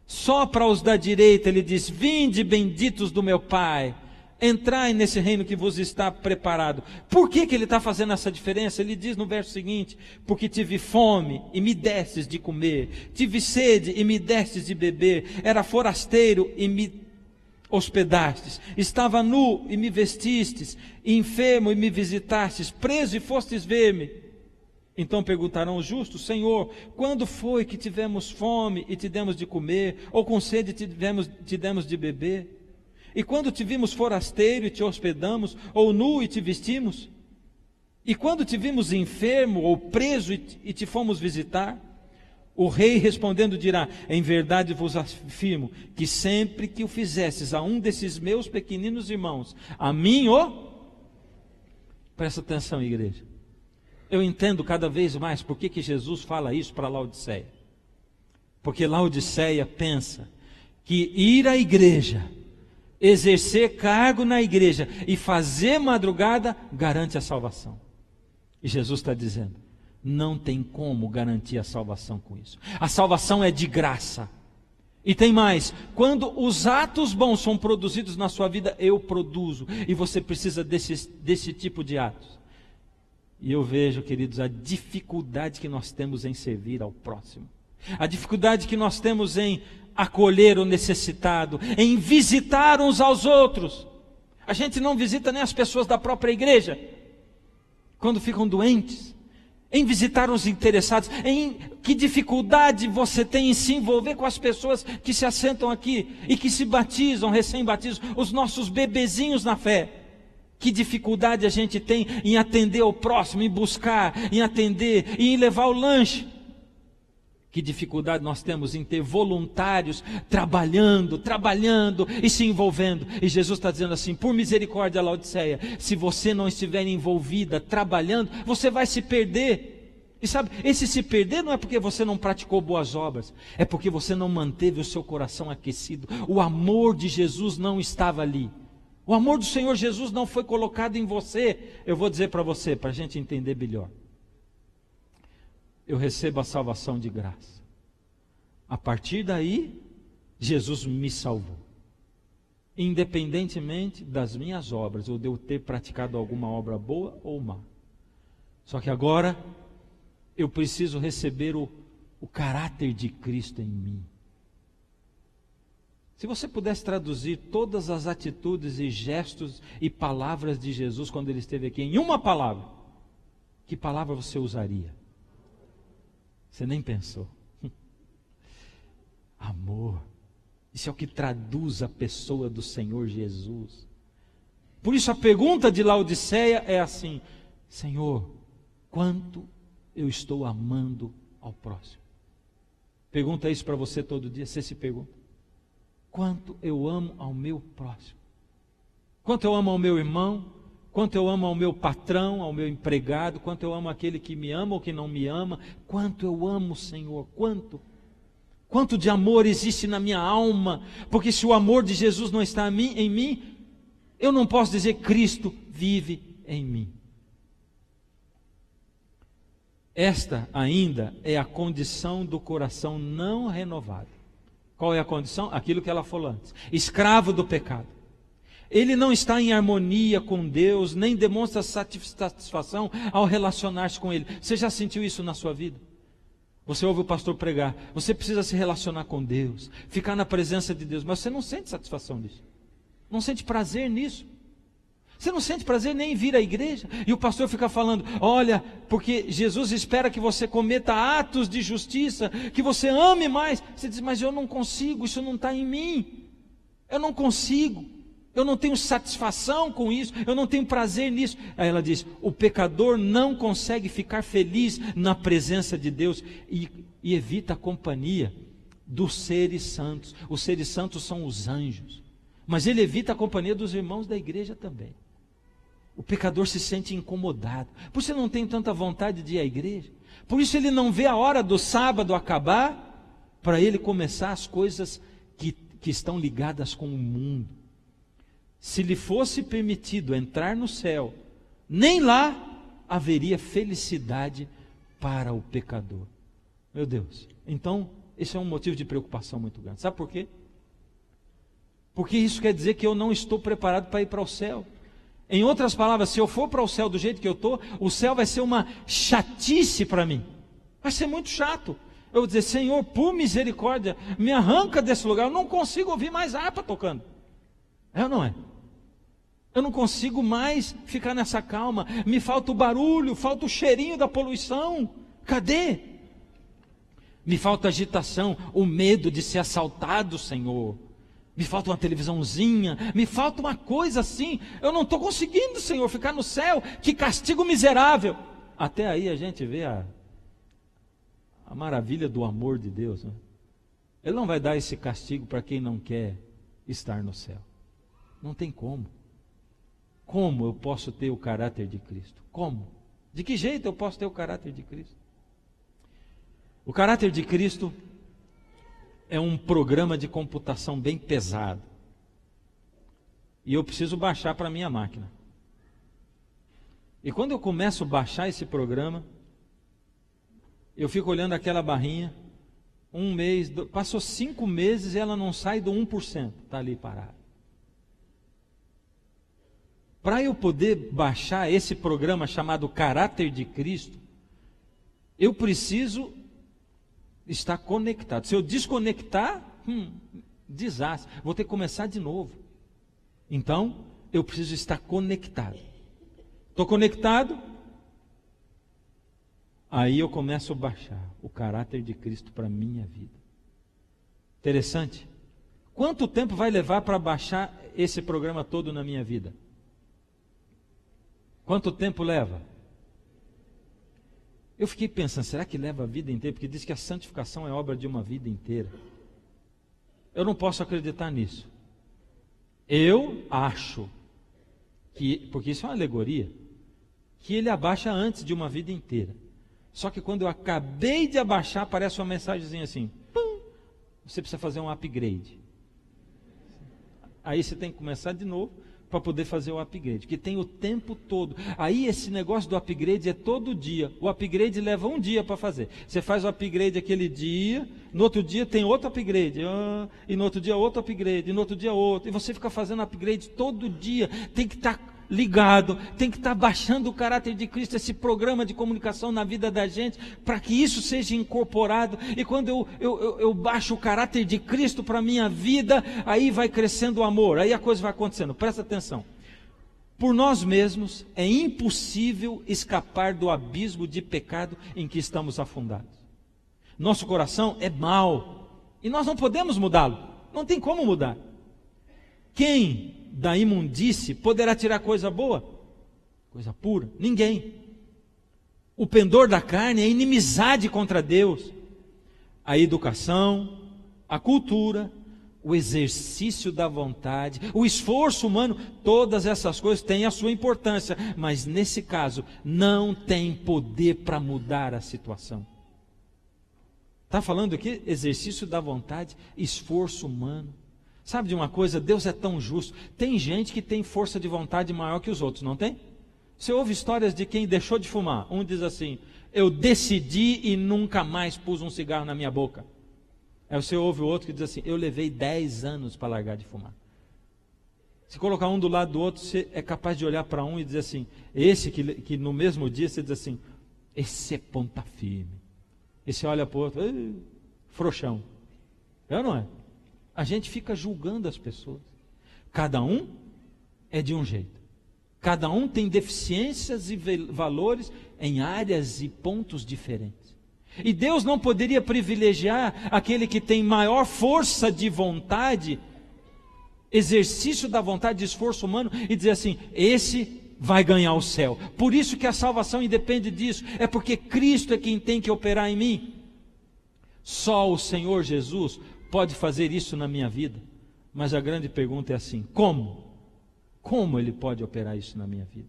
Só para os da direita ele diz: vinde, benditos do meu Pai, entrai nesse reino que vos está preparado. Por que ele está fazendo essa diferença? Ele diz no verso seguinte: porque tive fome e me destes de comer, tive sede e me destes de beber, era forasteiro e me hospedastes, estava nu e me vestistes, enfermo e me visitastes, preso e fostes ver-me. Então perguntarão os justos: Senhor, quando foi que tivemos fome e te demos de comer, ou com sede te demos de beber? E quando te vimos forasteiro e te hospedamos, ou nu e te vestimos? E quando te vimos enfermo ou preso e te fomos visitar? O rei respondendo dirá: em verdade vos afirmo que sempre que o fizestes a um desses meus pequeninos irmãos, a mim Presta atenção, igreja. Eu entendo cada vez mais por que Jesus fala isso para Laodiceia. Porque Laodiceia pensa que ir à igreja, exercer cargo na igreja e fazer madrugada garante a salvação. E Jesus está dizendo: não tem como garantir a salvação com isso. A salvação é de graça. E tem mais: quando os atos bons são produzidos na sua vida, eu produzo, e você precisa desse tipo de atos. E eu vejo, queridos, a dificuldade que nós temos em servir ao próximo, a dificuldade que nós temos em acolher o necessitado, em visitar uns aos outros. A gente não visita nem as pessoas da própria igreja quando ficam doentes, em visitar os interessados. Que dificuldade você tem em se envolver com as pessoas que se assentam aqui e que se batizam, recém-batizam, os nossos bebezinhos na fé. Que dificuldade a gente tem em atender ao próximo, em buscar, em atender e em levar o lanche. Que dificuldade nós temos em ter voluntários trabalhando e se envolvendo. E Jesus está dizendo assim: por misericórdia, Laodiceia, se você não estiver envolvida, trabalhando, você vai se perder. E sabe, esse se perder não é porque você não praticou boas obras, é porque você não manteve o seu coração aquecido. O amor de Jesus não estava ali. O amor do Senhor Jesus não foi colocado em você. Eu vou dizer para você, para a gente entender melhor. Eu recebo a salvação de graça. A partir daí, Jesus me salvou. Independentemente das minhas obras, ou de eu ter praticado alguma obra boa ou má. Só que agora, eu preciso receber o caráter de Cristo em mim. Se você pudesse traduzir todas as atitudes e gestos e palavras de Jesus quando ele esteve aqui em uma palavra, que palavra você usaria? Você nem pensou. Amor. Isso é o que traduz a pessoa do Senhor Jesus. Por isso a pergunta de Laodiceia é assim: Senhor, quanto eu estou amando ao próximo? Pergunta isso para você todo dia. Você se pergunta: quanto eu amo ao meu próximo? Quanto eu amo ao meu irmão? Quanto eu amo ao meu patrão, ao meu empregado? Quanto eu amo aquele que me ama ou que não me ama? Quanto eu amo o Senhor? Quanto de amor existe na minha alma? Porque se o amor de Jesus não está em mim, eu não posso dizer Cristo vive em mim. Esta ainda é a condição do coração não renovado. Qual é a condição? Aquilo que ela falou antes: escravo do pecado. Ele não está em harmonia com Deus, nem demonstra satisfação ao relacionar-se com Ele. Você já sentiu isso na sua vida? Você ouve o pastor pregar, você precisa se relacionar com Deus, ficar na presença de Deus, mas você não sente satisfação nisso, não sente prazer nisso. Você não sente prazer nem em vir à igreja, e o pastor fica falando: olha, porque Jesus espera que você cometa atos de justiça, que você ame mais. Você diz: mas eu não consigo, isso não está em mim, eu não consigo. Eu não tenho satisfação com isso, eu não tenho prazer nisso. Aí ela diz: o pecador não consegue ficar feliz na presença de Deus e evita a companhia dos seres santos. Os seres santos são os anjos, mas ele evita a companhia dos irmãos da igreja também. O pecador se sente incomodado, por isso ele não tem tanta vontade de ir à igreja, por isso ele não vê a hora do sábado acabar, para ele começar as coisas que estão ligadas com o mundo. Se lhe fosse permitido entrar no céu, nem lá haveria felicidade para o pecador. Meu Deus, então esse é um motivo de preocupação muito grande. Sabe por quê? Porque isso quer dizer que eu não estou preparado para ir para o céu. Em outras palavras, se eu for para o céu do jeito que eu estou, o céu vai ser uma chatice para mim. Vai ser muito chato. Eu vou dizer: Senhor, por misericórdia, me arranca desse lugar. Eu não consigo ouvir mais harpa tocando. É ou não é? Eu não consigo mais ficar nessa calma. Me falta o barulho, falta o cheirinho da poluição. Cadê? Me falta agitação, o medo de ser assaltado, Senhor. Me falta uma televisãozinha, me falta uma coisa assim. Eu não estou conseguindo, Senhor, ficar no céu. Que castigo miserável. Até aí a gente vê a maravilha do amor de Deus, né? Ele não vai dar esse castigo para quem não quer estar no céu. Não tem como. Como eu posso ter o caráter de Cristo? Como? De que jeito eu posso ter o caráter de Cristo? O caráter de Cristo é um programa de computação bem pesado. E eu preciso baixar para a minha máquina. E quando eu começo a baixar esse programa, eu fico olhando aquela barrinha, um mês, passou 5 meses e ela não sai do 1%, está ali parada. Para eu poder baixar esse programa chamado Caráter de Cristo, eu preciso estar conectado. Se eu desconectar, desastre, vou ter que começar de novo. Então, eu preciso estar conectado. Estou conectado, aí eu começo a baixar o caráter de Cristo para a minha vida. Interessante. Quanto tempo vai levar para baixar esse programa todo na minha vida? Quanto tempo leva? Eu fiquei pensando, será que leva a vida inteira? Porque diz que a santificação é obra de uma vida inteira. Eu não posso acreditar nisso. Eu acho que, porque isso é uma alegoria, que ele abaixa antes de uma vida inteira. Só que quando eu acabei de abaixar, aparece uma mensagenzinha assim, pum, você precisa fazer um upgrade. Aí você tem que começar de novo para poder fazer o upgrade, que tem o tempo todo. Aí esse negócio do upgrade é todo dia. O upgrade leva um dia para fazer. Você faz o upgrade aquele dia, no outro dia tem outro upgrade, e no outro dia outro upgrade, e no outro dia outro. E você fica fazendo upgrade todo dia. Tem que estar ligado, tem que estar baixando o caráter de Cristo, esse programa de comunicação na vida da gente, para que isso seja incorporado. E quando eu baixo o caráter de Cristo para a minha vida, aí vai crescendo o amor, aí a coisa vai acontecendo. Presta atenção. Por nós mesmos é impossível escapar do abismo de pecado em que estamos afundados. Nosso coração é mau e nós não podemos mudá-lo, não tem como mudar. Quem da imundície poderá tirar coisa boa? Coisa pura? Ninguém. O pendor da carne é inimizade contra Deus. A educação, a cultura, o exercício da vontade, o esforço humano, todas essas coisas têm a sua importância, mas nesse caso não tem poder para mudar a situação. Está falando aqui exercício da vontade, esforço humano. Sabe de uma coisa? Deus é tão justo. Tem gente que tem força de vontade maior que os outros, não tem? Você ouve histórias de quem deixou de fumar. Um diz assim, eu decidi e nunca mais pus um cigarro na minha boca. Aí você ouve o outro que diz assim, eu levei 10 anos para largar de fumar. Se colocar um do lado do outro, você é capaz de olhar para um e dizer assim, esse que no mesmo dia você diz assim, esse é ponta firme. E você olha para o outro, frouxão. É ou não é? A gente fica julgando as pessoas. Cada um é de um jeito. Cada um tem deficiências e valores em áreas e pontos diferentes. E Deus não poderia privilegiar aquele que tem maior força de vontade, exercício da vontade, de esforço humano, e dizer assim, esse vai ganhar o céu. Por isso que a salvação independe disso. É porque Cristo é quem tem que operar em mim. Só o Senhor Jesus pode fazer isso na minha vida. Mas a grande pergunta é assim, como? Como Ele pode operar isso na minha vida?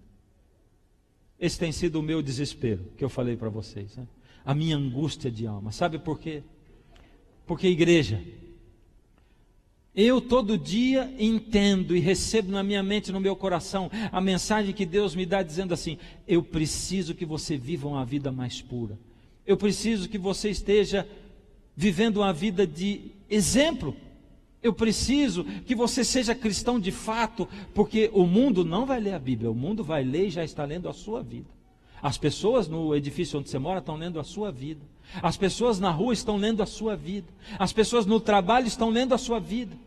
Esse tem sido o meu desespero, que eu falei para vocês, né? A minha angústia de alma. Sabe por quê? Porque, igreja, eu todo dia entendo e recebo na minha mente, no meu coração, a mensagem que Deus me dá dizendo assim, eu preciso que você viva uma vida mais pura. Eu preciso que você esteja vivendo uma vida de exemplo. Eu preciso que você seja cristão de fato, porque o mundo não vai ler a Bíblia, o mundo vai ler e já está lendo a sua vida. As pessoas no edifício onde você mora estão lendo a sua vida. As pessoas na rua estão lendo a sua vida. As pessoas no trabalho estão lendo a sua vida.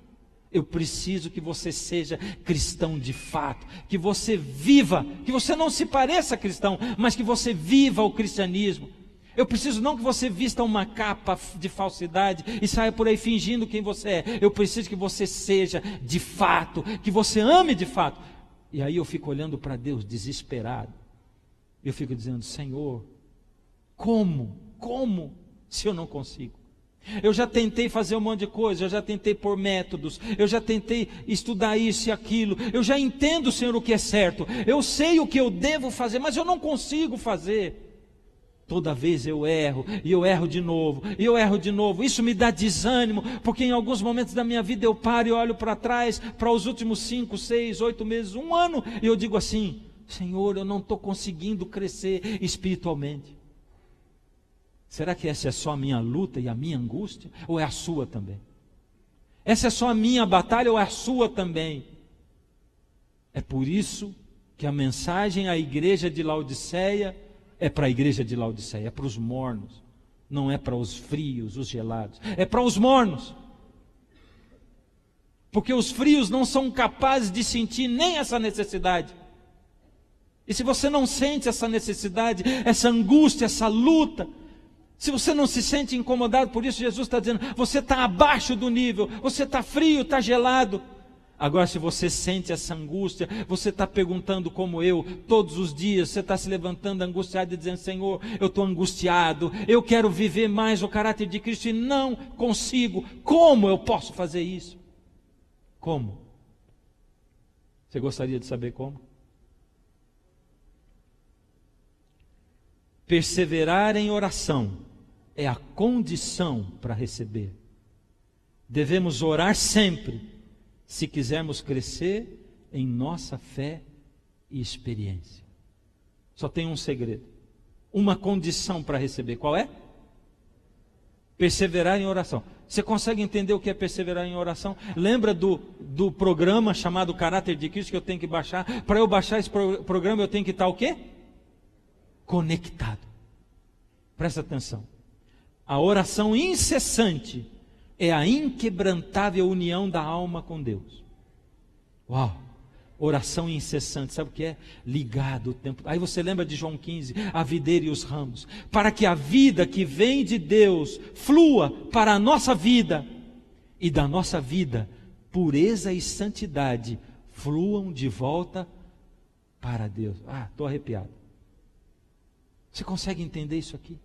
Eu preciso que você seja cristão de fato, que você viva, que você não se pareça cristão, mas que você viva o cristianismo. Eu preciso não que você vista uma capa de falsidade e saia por aí fingindo quem você é. Eu preciso que você seja de fato, que você ame de fato. E aí eu fico olhando para Deus desesperado. Eu fico dizendo, Senhor, como, se eu não consigo? Eu já tentei fazer um monte de coisa, eu já tentei pôr métodos, eu já tentei estudar isso e aquilo, eu já entendo, Senhor, o que é certo, eu sei o que eu devo fazer, mas eu não consigo fazer. Toda vez eu erro, e eu erro de novo, e eu erro de novo. Isso me dá desânimo, porque em alguns momentos da minha vida eu paro e olho para trás, para os últimos 5, 6, 8 meses, 1 ano, e eu digo assim, Senhor, eu não estou conseguindo crescer espiritualmente. Será que essa é só a minha luta e a minha angústia? Ou é a sua também? Essa é só a minha batalha ou é a sua também? É por isso que a mensagem à igreja de Laodiceia é para a igreja de Laodiceia, é para os mornos, não é para os frios, os gelados, é para os mornos. Porque os frios não são capazes de sentir nem essa necessidade. E se você não sente essa necessidade, essa angústia, essa luta, se você não se sente incomodado por isso, Jesus está dizendo, você está abaixo do nível, você está frio, está gelado. Agora, se você sente essa angústia, você está perguntando como eu, todos os dias, você está se levantando angustiado e dizendo: Senhor, eu estou angustiado, eu quero viver mais o caráter de Cristo e não consigo. Como eu posso fazer isso? Como? Você gostaria de saber como? Perseverar em oração é a condição para receber. Devemos orar sempre, se quisermos crescer em nossa fé e experiência. Só tem um segredo, uma condição para receber. Qual é? Perseverar em oração. Você consegue entender o que é perseverar em oração? Lembra do programa chamado Caráter de Cristo que eu tenho que baixar? Para eu baixar esse programa eu tenho que estar o quê? Conectado. Presta atenção. A oração incessante é a inquebrantável união da alma com Deus. Uau! Oração incessante, sabe o que é? Ligado o tempo. Aí você lembra de João 15, a videira e os ramos. Para que a vida que vem de Deus flua para a nossa vida, e da nossa vida, pureza e santidade fluam de volta para Deus. Ah, estou arrepiado. Você consegue entender isso aqui?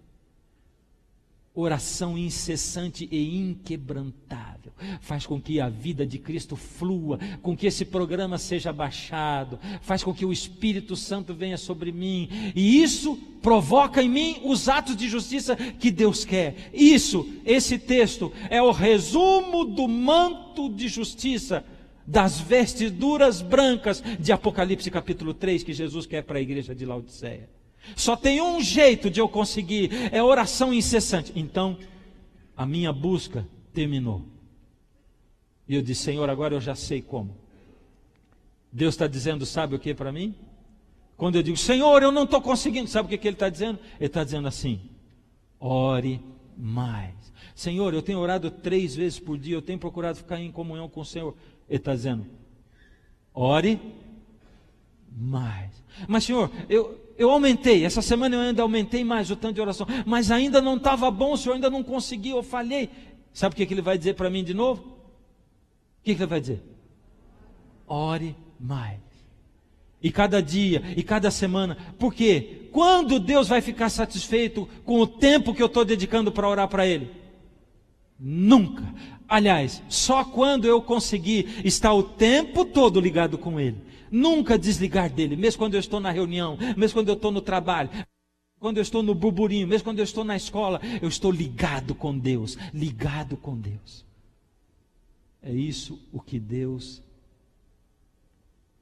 Oração incessante e inquebrantável faz com que a vida de Cristo flua, com que esse programa seja baixado, faz com que o Espírito Santo venha sobre mim, e isso provoca em mim os atos de justiça que Deus quer. Esse texto é o resumo do manto de justiça, das vestiduras brancas de Apocalipse capítulo 3, que Jesus quer para a igreja de Laodiceia. Só tem um jeito de eu conseguir, é oração incessante. Então, a minha busca terminou. E eu disse: Senhor, agora eu já sei como. Deus está dizendo, sabe o que para mim? Quando eu digo: Senhor, eu não estou conseguindo, sabe o que Ele está dizendo? Ele está dizendo assim: ore mais. Senhor, eu tenho orado 3 vezes por dia, eu tenho procurado ficar em comunhão com o Senhor. Ele está dizendo: ore mais. Mas Senhor, eu aumentei, essa semana eu ainda aumentei mais o tanto de oração, mas ainda não estava bom, o Senhor ainda não conseguiu, eu falhei. Sabe o que Ele vai dizer para mim de novo? O que Ele vai dizer? Ore mais. E cada dia, e cada semana. Porque quando Deus vai ficar satisfeito com o tempo que eu estou dedicando para orar para Ele? Nunca. Aliás, só quando eu conseguir estar o tempo todo ligado com Ele, nunca desligar dele, mesmo quando eu estou na reunião, mesmo quando eu estou no trabalho, quando eu estou no burburinho, mesmo quando eu estou na escola, eu estou ligado com Deus, ligado com Deus. É isso o que Deus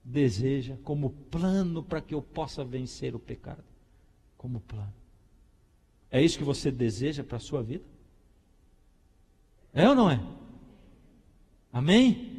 deseja como plano para que eu possa vencer o pecado, como plano. É isso que você deseja para a sua vida? É ou não é? Amém?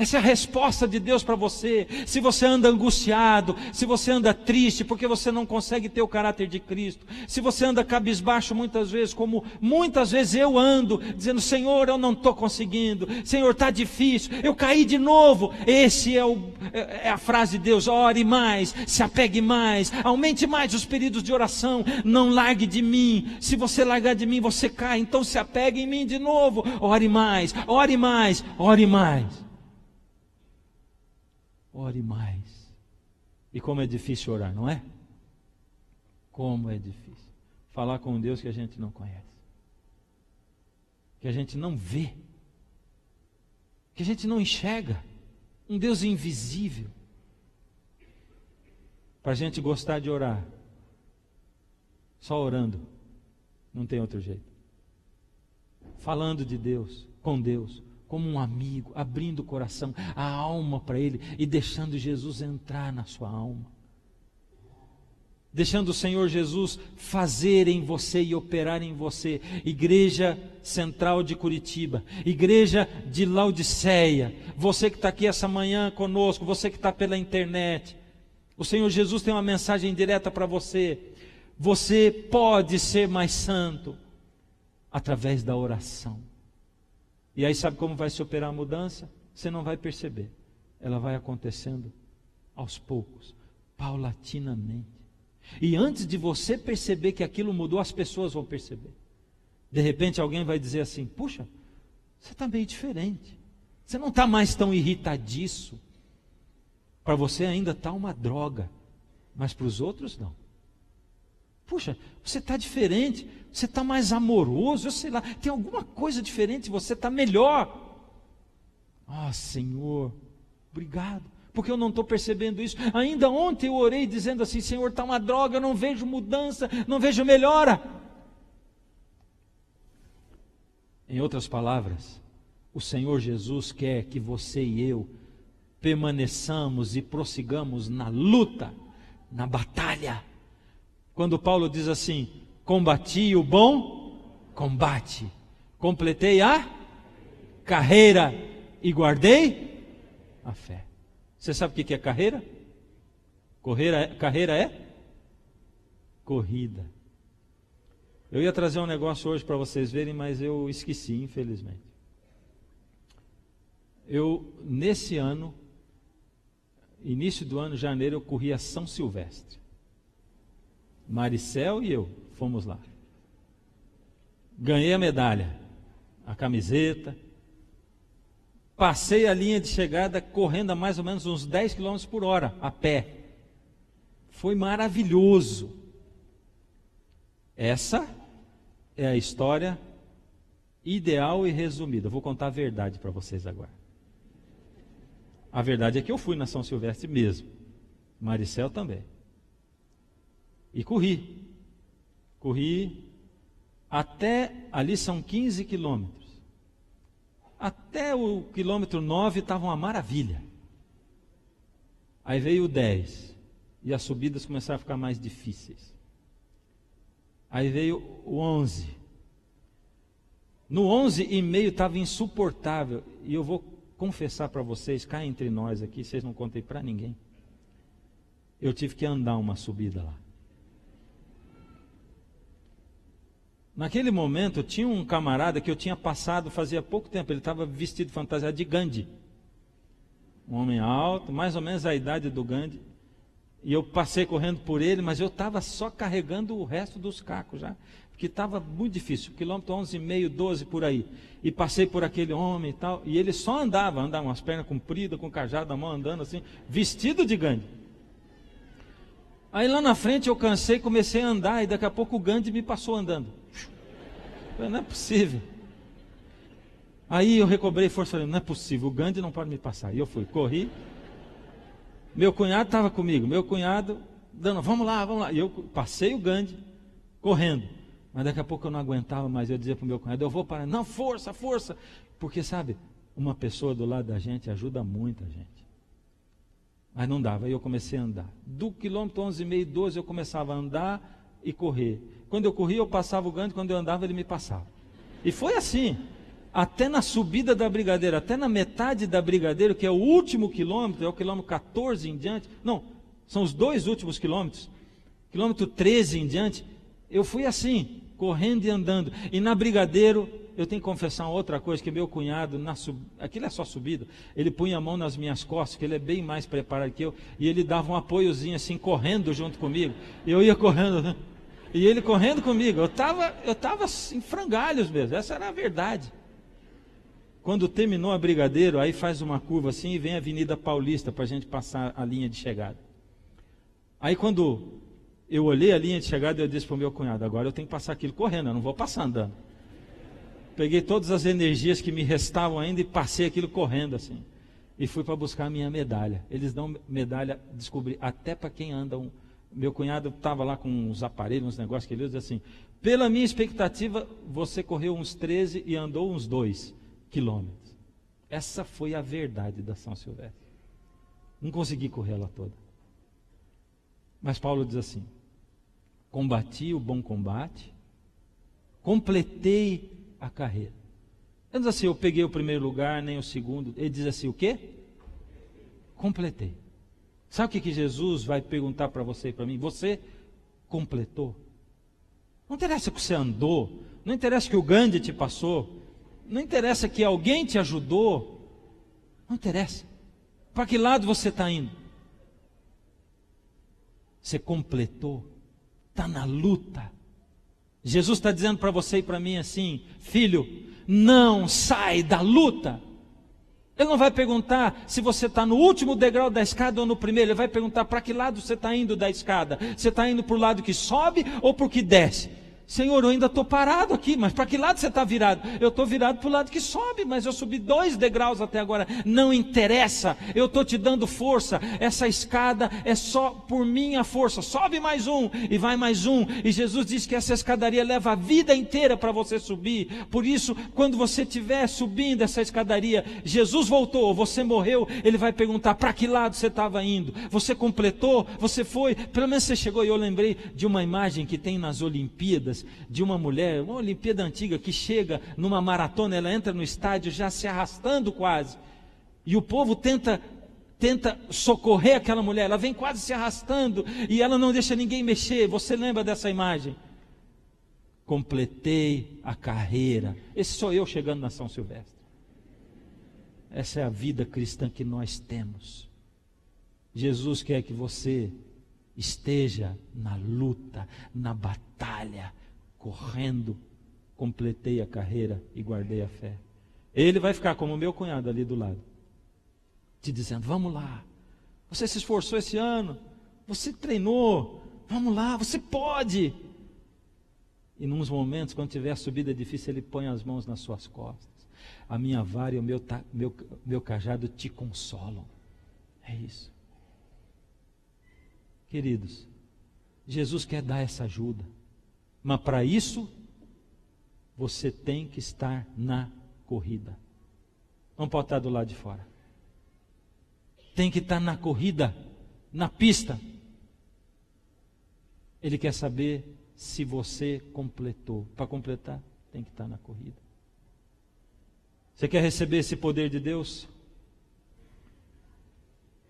Essa é a resposta de Deus para você. Se você anda angustiado, se você anda triste porque você não consegue ter o caráter de Cristo, se você anda cabisbaixo muitas vezes, como muitas vezes eu ando, dizendo: Senhor, eu não estou conseguindo, Senhor, está difícil, eu caí de novo. É a frase de Deus: ore mais, se apegue mais, aumente mais os períodos de oração, não largue de mim. Se você largar de mim, você cai, então se apegue em mim de novo. Ore mais, ore mais, ore mais. Ore mais. E como é difícil orar, não é? Como é difícil falar com um Deus que a gente não conhece, que a gente não vê, que a gente não enxerga, um Deus invisível. Para a gente gostar de orar, só orando, não tem outro jeito. Falando de Deus, com Deus, como um amigo, abrindo o coração, a alma para Ele e deixando Jesus entrar na sua alma. Deixando o Senhor Jesus fazer em você e operar em você. Igreja Central de Curitiba, Igreja de Laodiceia, você que está aqui essa manhã conosco, você que está pela internet, o Senhor Jesus tem uma mensagem direta para você. Você pode ser mais santo através da oração. E aí sabe como vai se operar a mudança? Você não vai perceber. Ela vai acontecendo aos poucos, paulatinamente. E antes de você perceber que aquilo mudou, as pessoas vão perceber. De repente alguém vai dizer assim: puxa, você está meio diferente. Você não está mais tão irritadiço. Para você ainda está uma droga, mas para os outros não. Puxa, você está diferente, você está mais amoroso, eu sei lá, tem alguma coisa diferente, você está melhor. Ah, Senhor, obrigado, porque eu não estou percebendo isso. Ainda ontem eu orei dizendo assim: Senhor, está uma droga, eu não vejo mudança, não vejo melhora. Em outras palavras, o Senhor Jesus quer que você e eu permaneçamos e prossigamos na luta, na batalha. Quando Paulo diz assim: combati o bom combate, completei a carreira e guardei a fé. Você sabe o que é carreira? Carreira é corrida. Eu ia trazer um negócio hoje para vocês verem, mas eu esqueci, infelizmente. Nesse ano, início do ano, janeiro, eu corri a São Silvestre. Maricel e eu fomos lá. Ganhei a medalha, a camiseta. Passei a linha de chegada correndo a mais ou menos uns 10 km por hora, a pé. Foi maravilhoso. Essa é a história ideal e resumida. Eu vou contar a verdade para vocês agora. A verdade é que eu fui na São Silvestre mesmo. Maricel também. E corri. Corri até, ali são 15 quilômetros. Até o quilômetro 9 estava uma maravilha. Aí veio o 10. E as subidas começaram a ficar mais difíceis. Aí veio o 11. No 11,5 estava insuportável. E eu vou confessar para vocês, cá entre nós aqui, vocês não contem para ninguém. Eu tive que andar uma subida lá. Naquele momento, tinha um camarada que eu tinha passado fazia pouco tempo. Ele estava vestido fantasiado de Gandhi. Um homem alto, mais ou menos a idade do Gandhi. E eu passei correndo por ele, mas eu estava só carregando o resto dos cacos já. Porque estava muito difícil, quilômetro 11,5, 12 por aí. E passei por aquele homem e tal. E ele só andava com as pernas compridas, com o cajado na mão, andando assim, vestido de Gandhi. Aí lá na frente eu cansei, comecei a andar, e daqui a pouco o Gandhi me passou andando. Falei, não é possível. Aí eu recobrei força, falei, não é possível, o Gandhi não pode me passar. E eu fui, corri. Meu cunhado estava comigo, dando, vamos lá. E eu passei o Gandhi, correndo. Mas daqui a pouco eu não aguentava mais, eu dizia para o meu cunhado, eu vou parar. Não, força. Porque sabe, uma pessoa do lado da gente ajuda muita gente. Mas não dava, aí eu comecei a andar. Do quilômetro 11,5, 12 eu começava a andar e correr. Quando eu corria eu passava o Gandhi, quando eu andava ele me passava. E foi assim, até na subida da Brigadeiro, até na metade da Brigadeiro, que é o último quilômetro, é o quilômetro 14 em diante. Não, são os 2 últimos quilômetros. Quilômetro 13 em diante, eu fui assim, correndo e andando. E na Brigadeiro, eu tenho que confessar uma outra coisa, que meu cunhado, aquilo é só subida, ele punha a mão nas minhas costas, que ele é bem mais preparado que eu, e ele dava um apoiozinho assim, correndo junto comigo. Eu ia correndo, e ele correndo comigo. Eu estava em frangalhos mesmo, essa era a verdade. Quando terminou a Brigadeiro, aí faz uma curva assim e vem a Avenida Paulista para a gente passar a linha de chegada. Aí quando eu olhei a linha de chegada, eu disse para o meu cunhado, agora eu tenho que passar aquilo correndo, eu não vou passar andando. Peguei todas as energias que me restavam ainda e passei aquilo correndo assim. E fui para buscar a minha medalha. Eles dão medalha, descobri, até para quem anda. Meu cunhado estava lá com uns aparelhos, uns negócios que ele usa assim. Pela minha expectativa, você correu uns 13 e andou uns 2 quilômetros. Essa foi a verdade da São Silvestre. Não consegui correr ela toda. Mas Paulo diz assim, combati o bom combate, completei a carreira. Ele diz assim, eu peguei o primeiro lugar, nem o segundo. Ele diz assim, o quê? Completei. Sabe o que Jesus vai perguntar para você e para mim? Você completou? Não interessa que você andou, não interessa que o Gandhi te passou, não interessa que alguém te ajudou, não interessa. Para que lado você está indo? Você completou, está na luta. Jesus está dizendo para você e para mim assim, filho, não sai da luta. Ele não vai perguntar se você está no último degrau da escada ou no primeiro. Ele vai perguntar para que lado você está indo da escada. Você está indo para o lado que sobe ou para o que desce? Senhor, eu ainda estou parado aqui, mas para que lado você está virado? Eu estou virado para o lado que sobe, mas eu subi 2 degraus até agora. Não interessa, eu estou te dando força. Essa escada é só por minha força. Sobe mais um e vai mais um. E Jesus diz que essa escadaria leva a vida inteira para você subir. Por isso, quando você estiver subindo essa escadaria, Jesus voltou, você morreu, Ele vai perguntar para que lado você estava indo. Você completou? Você foi? Pelo menos você chegou. E eu lembrei de uma imagem que tem nas Olimpíadas, de uma mulher, uma Olimpíada antiga, que chega numa maratona, ela entra no estádio já se arrastando quase, e o povo tenta socorrer aquela mulher, ela vem quase se arrastando, e ela não deixa ninguém mexer. Você lembra dessa imagem? Completei a carreira. Esse sou eu chegando na São Silvestre. Essa é a vida cristã que nós temos. Jesus quer que você esteja na luta, na batalha, correndo. Completei a carreira e guardei a fé. Ele vai ficar como o meu cunhado ali do lado, te dizendo: vamos lá, você se esforçou esse ano, você treinou, vamos lá, você pode. E nos momentos, quando tiver a subida difícil, Ele põe as mãos nas suas costas. A minha vara e o meu cajado te consolam. É isso. Queridos, Jesus quer dar essa ajuda, mas para isso, você tem que estar na corrida. Não pode estar do lado de fora. Tem que estar na corrida, na pista. Ele quer saber se você completou. Para completar, tem que estar na corrida. Você quer receber esse poder de Deus?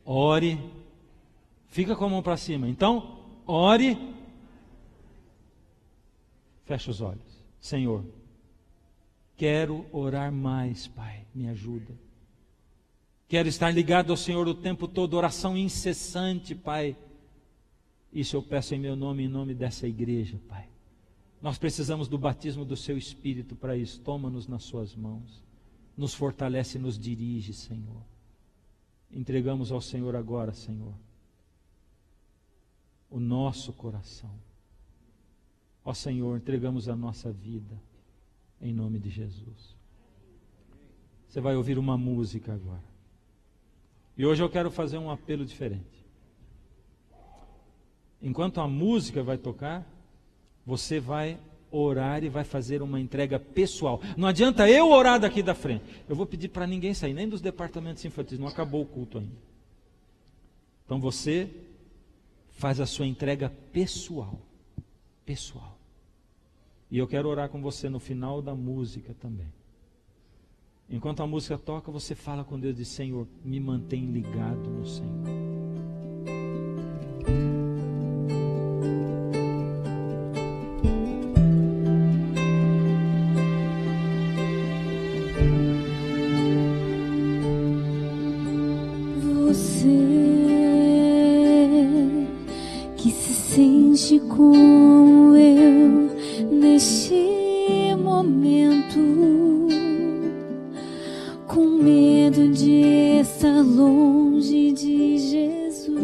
Ore. Fica com a mão para cima. Então, ore. Fecha os olhos. Senhor, quero orar mais, Pai, me ajuda. Quero estar ligado ao Senhor o tempo todo, oração incessante, Pai. Isso eu peço em meu nome, em nome dessa igreja, Pai. Nós precisamos do batismo do Seu Espírito para isso. Toma-nos nas Suas mãos. Nos fortalece e nos dirige, Senhor. Entregamos ao Senhor agora, Senhor, o nosso coração. Ó Senhor, entregamos a nossa vida, em nome de Jesus. Você vai ouvir uma música agora. E hoje eu quero fazer um apelo diferente. Enquanto a música vai tocar, você vai orar e vai fazer uma entrega pessoal. Não adianta eu orar daqui da frente. Eu vou pedir para ninguém sair, nem dos departamentos infantis, não acabou o culto ainda. Então você faz a sua entrega pessoal. Pessoal. E eu quero orar com você no final da música também. Enquanto a música toca, você fala com Deus e diz: Senhor, me mantém ligado no Senhor. Como eu neste momento, com medo de estar longe de Jesus,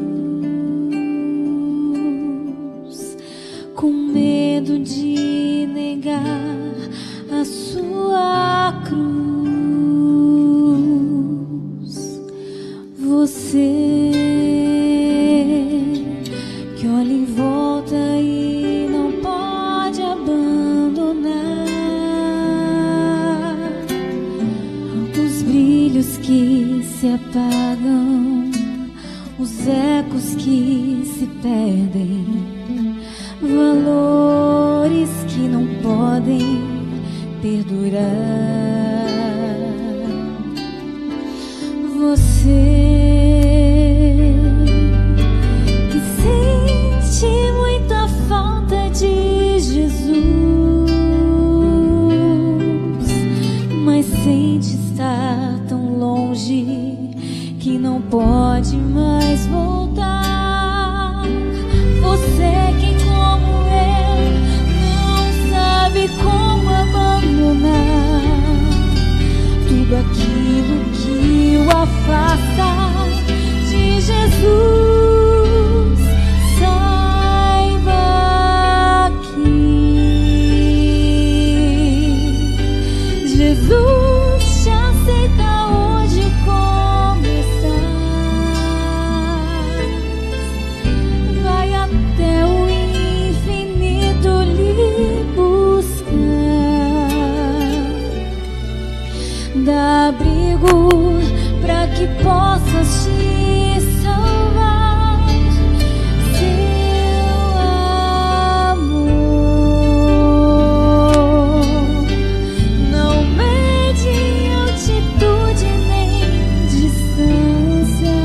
com medo de negar a sua cruz. Você que olha em volta e não pode abandonar os brilhos que se apagam, os ecos que se perdem, valores que não podem perdurar. Você muita falta de Jesus, mas sente estar tão longe que não pode mais voltar. Você que, como eu, não sabe como abandonar tudo aquilo que e o afasta de Jesus. Saiba que Jesus te aceita onde começar. Vai até o infinito lhe buscar. Dá abrigo para que possas te salvar. Seu amor não mede altitude nem distância,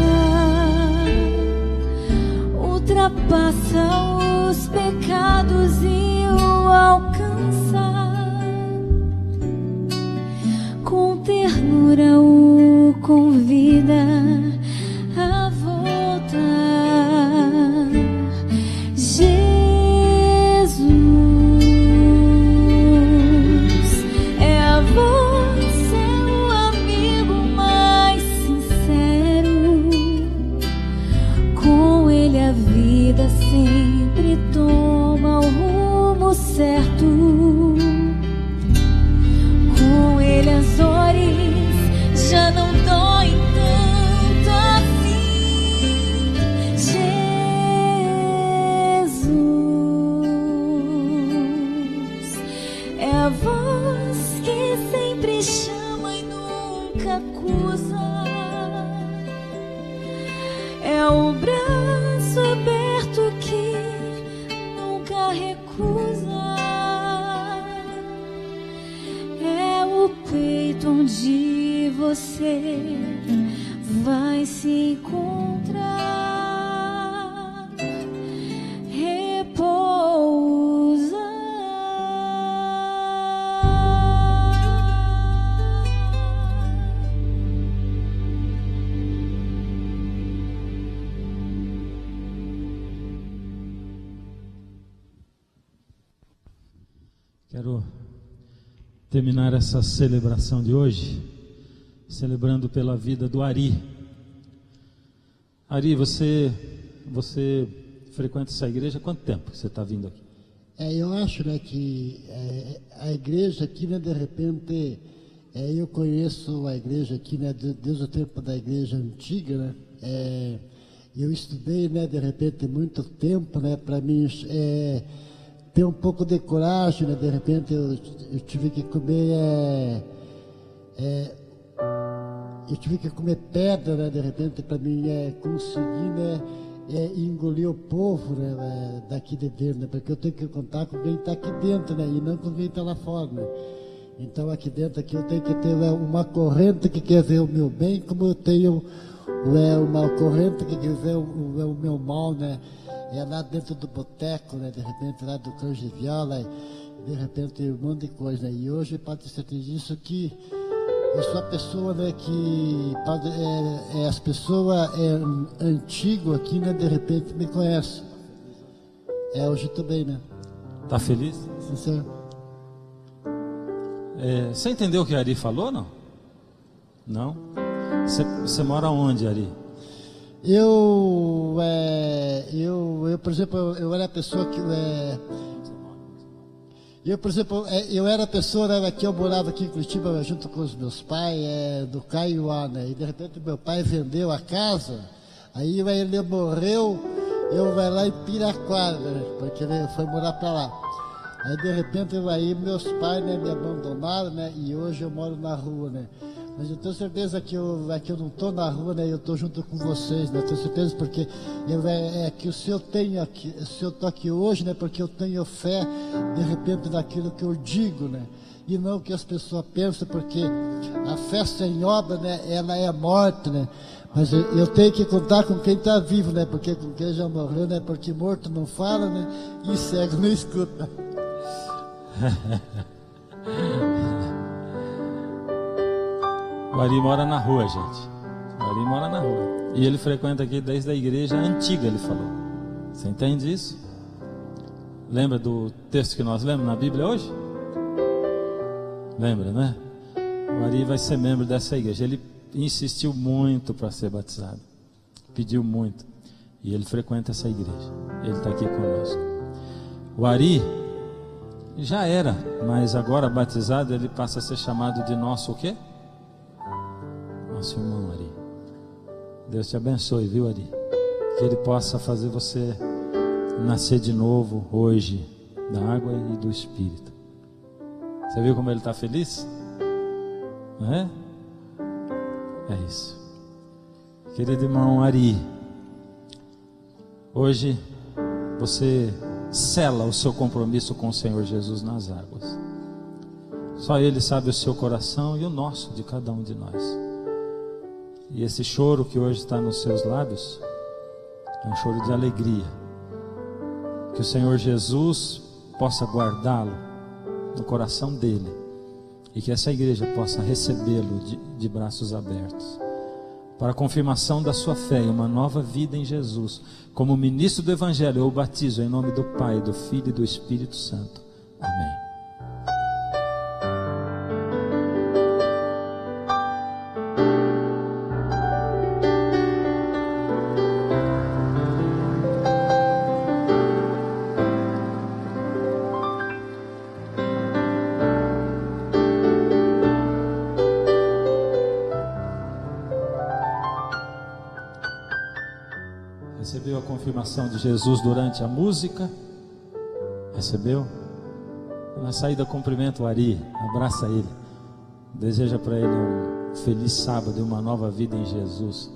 ultrapassa os pecados e o alcança. Com ternura o convida a voltar. Jesus é a voz, seu amigo mais sincero. Com ele a vida sempre toma o rumo certo. Com ele as dores já não doem tanto assim. Jesus é a voz que sempre chama e nunca acusa. É o braço aberto que nunca recusa. É o peito onde você vai se encontrar. Repousa. Quero terminar essa celebração de hoje celebrando pela vida do Ari. Ari, você frequenta essa igreja há quanto tempo que você está vindo aqui? Eu acho, né, que a igreja aqui, né, de repente, eu conheço a igreja aqui, né, desde o tempo da igreja antiga, né, eu estudei, né, de repente, muito tempo, né, para mim ter um pouco de coragem, né, de repente eu tive que comer, pedra, né, de repente, para mim conseguir, né, engolir o povo, né, daqui de dentro, né, porque eu tenho que contar com quem está aqui dentro, né, e não com quem está lá fora, né. Então aqui dentro aqui eu tenho que ter uma corrente que quer ver o meu bem, como eu tenho uma corrente que quer ver o meu mal, né. Lá dentro do boteco, né, de repente lá do canja de viola, de repente um monte de coisa, né. E hoje pode ser disso que eu sou a pessoa, né, que as pessoas antigas aqui, né, de repente me conhecem. Hoje eu tô bem, né. Tá feliz? Sim, senhor. Você entendeu o que a Ari falou, não? Não? Você mora onde, Ari? Eu, por exemplo, eu era a pessoa que... por exemplo, eu era a pessoa, né, que eu morava aqui em Curitiba junto com os meus pais, do Caiuá, né? E de repente meu pai vendeu a casa, aí ele morreu, eu vai lá em Piraquara, né, porque ele foi morar para lá. Aí de repente aí meus pais, né, me abandonaram, né, e hoje eu moro na rua, né. Mas eu tenho certeza que eu não estou na rua, né? Eu estou junto com vocês, né? Eu tenho certeza porque que se eu estou aqui hoje, né? Porque eu tenho fé, de repente, naquilo que eu digo, né? E não o que as pessoas pensam, porque a fé sem obra, né? Ela é morte, né? Mas eu tenho que contar com quem está vivo, né? Porque com quem já morreu, né? Porque morto não fala, né? E cego não escuta. O Ari mora na rua, gente. O Ari mora na rua. E ele frequenta aqui desde a igreja antiga, ele falou. Você entende isso? Lembra do texto que nós lemos na Bíblia hoje? Lembra, né? O Ari vai ser membro dessa igreja. Ele insistiu muito para ser batizado, pediu muito, e ele frequenta essa igreja, ele está aqui conosco. O Ari já era, mas agora batizado, ele passa a ser chamado de nosso o quê? Nosso irmão Ari. Deus te abençoe, viu, Ari? Que ele possa fazer você nascer de novo hoje, da água e do Espírito. Você viu como ele está feliz? Não é? É isso. Querido irmão Ari, hoje você sela o seu compromisso com o Senhor Jesus nas águas. Só Ele sabe o seu coração e o nosso, de cada um de nós. E esse choro que hoje está nos seus lábios é um choro de alegria. Que o Senhor Jesus possa guardá-lo no coração dele e que essa igreja possa recebê-lo de braços abertos, para a confirmação da sua fé e uma nova vida em Jesus. Como ministro do Evangelho, eu o batizo em nome do Pai, do Filho e do Espírito Santo. Amém. Recebeu a confirmação de Jesus durante a música? Recebeu? Na saída, cumprimenta o Ari, abraça ele, deseja para ele um feliz sábado e uma nova vida em Jesus.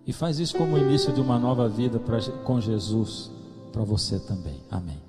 E faz isso como o início de uma nova vida com Jesus, para você também. Amém.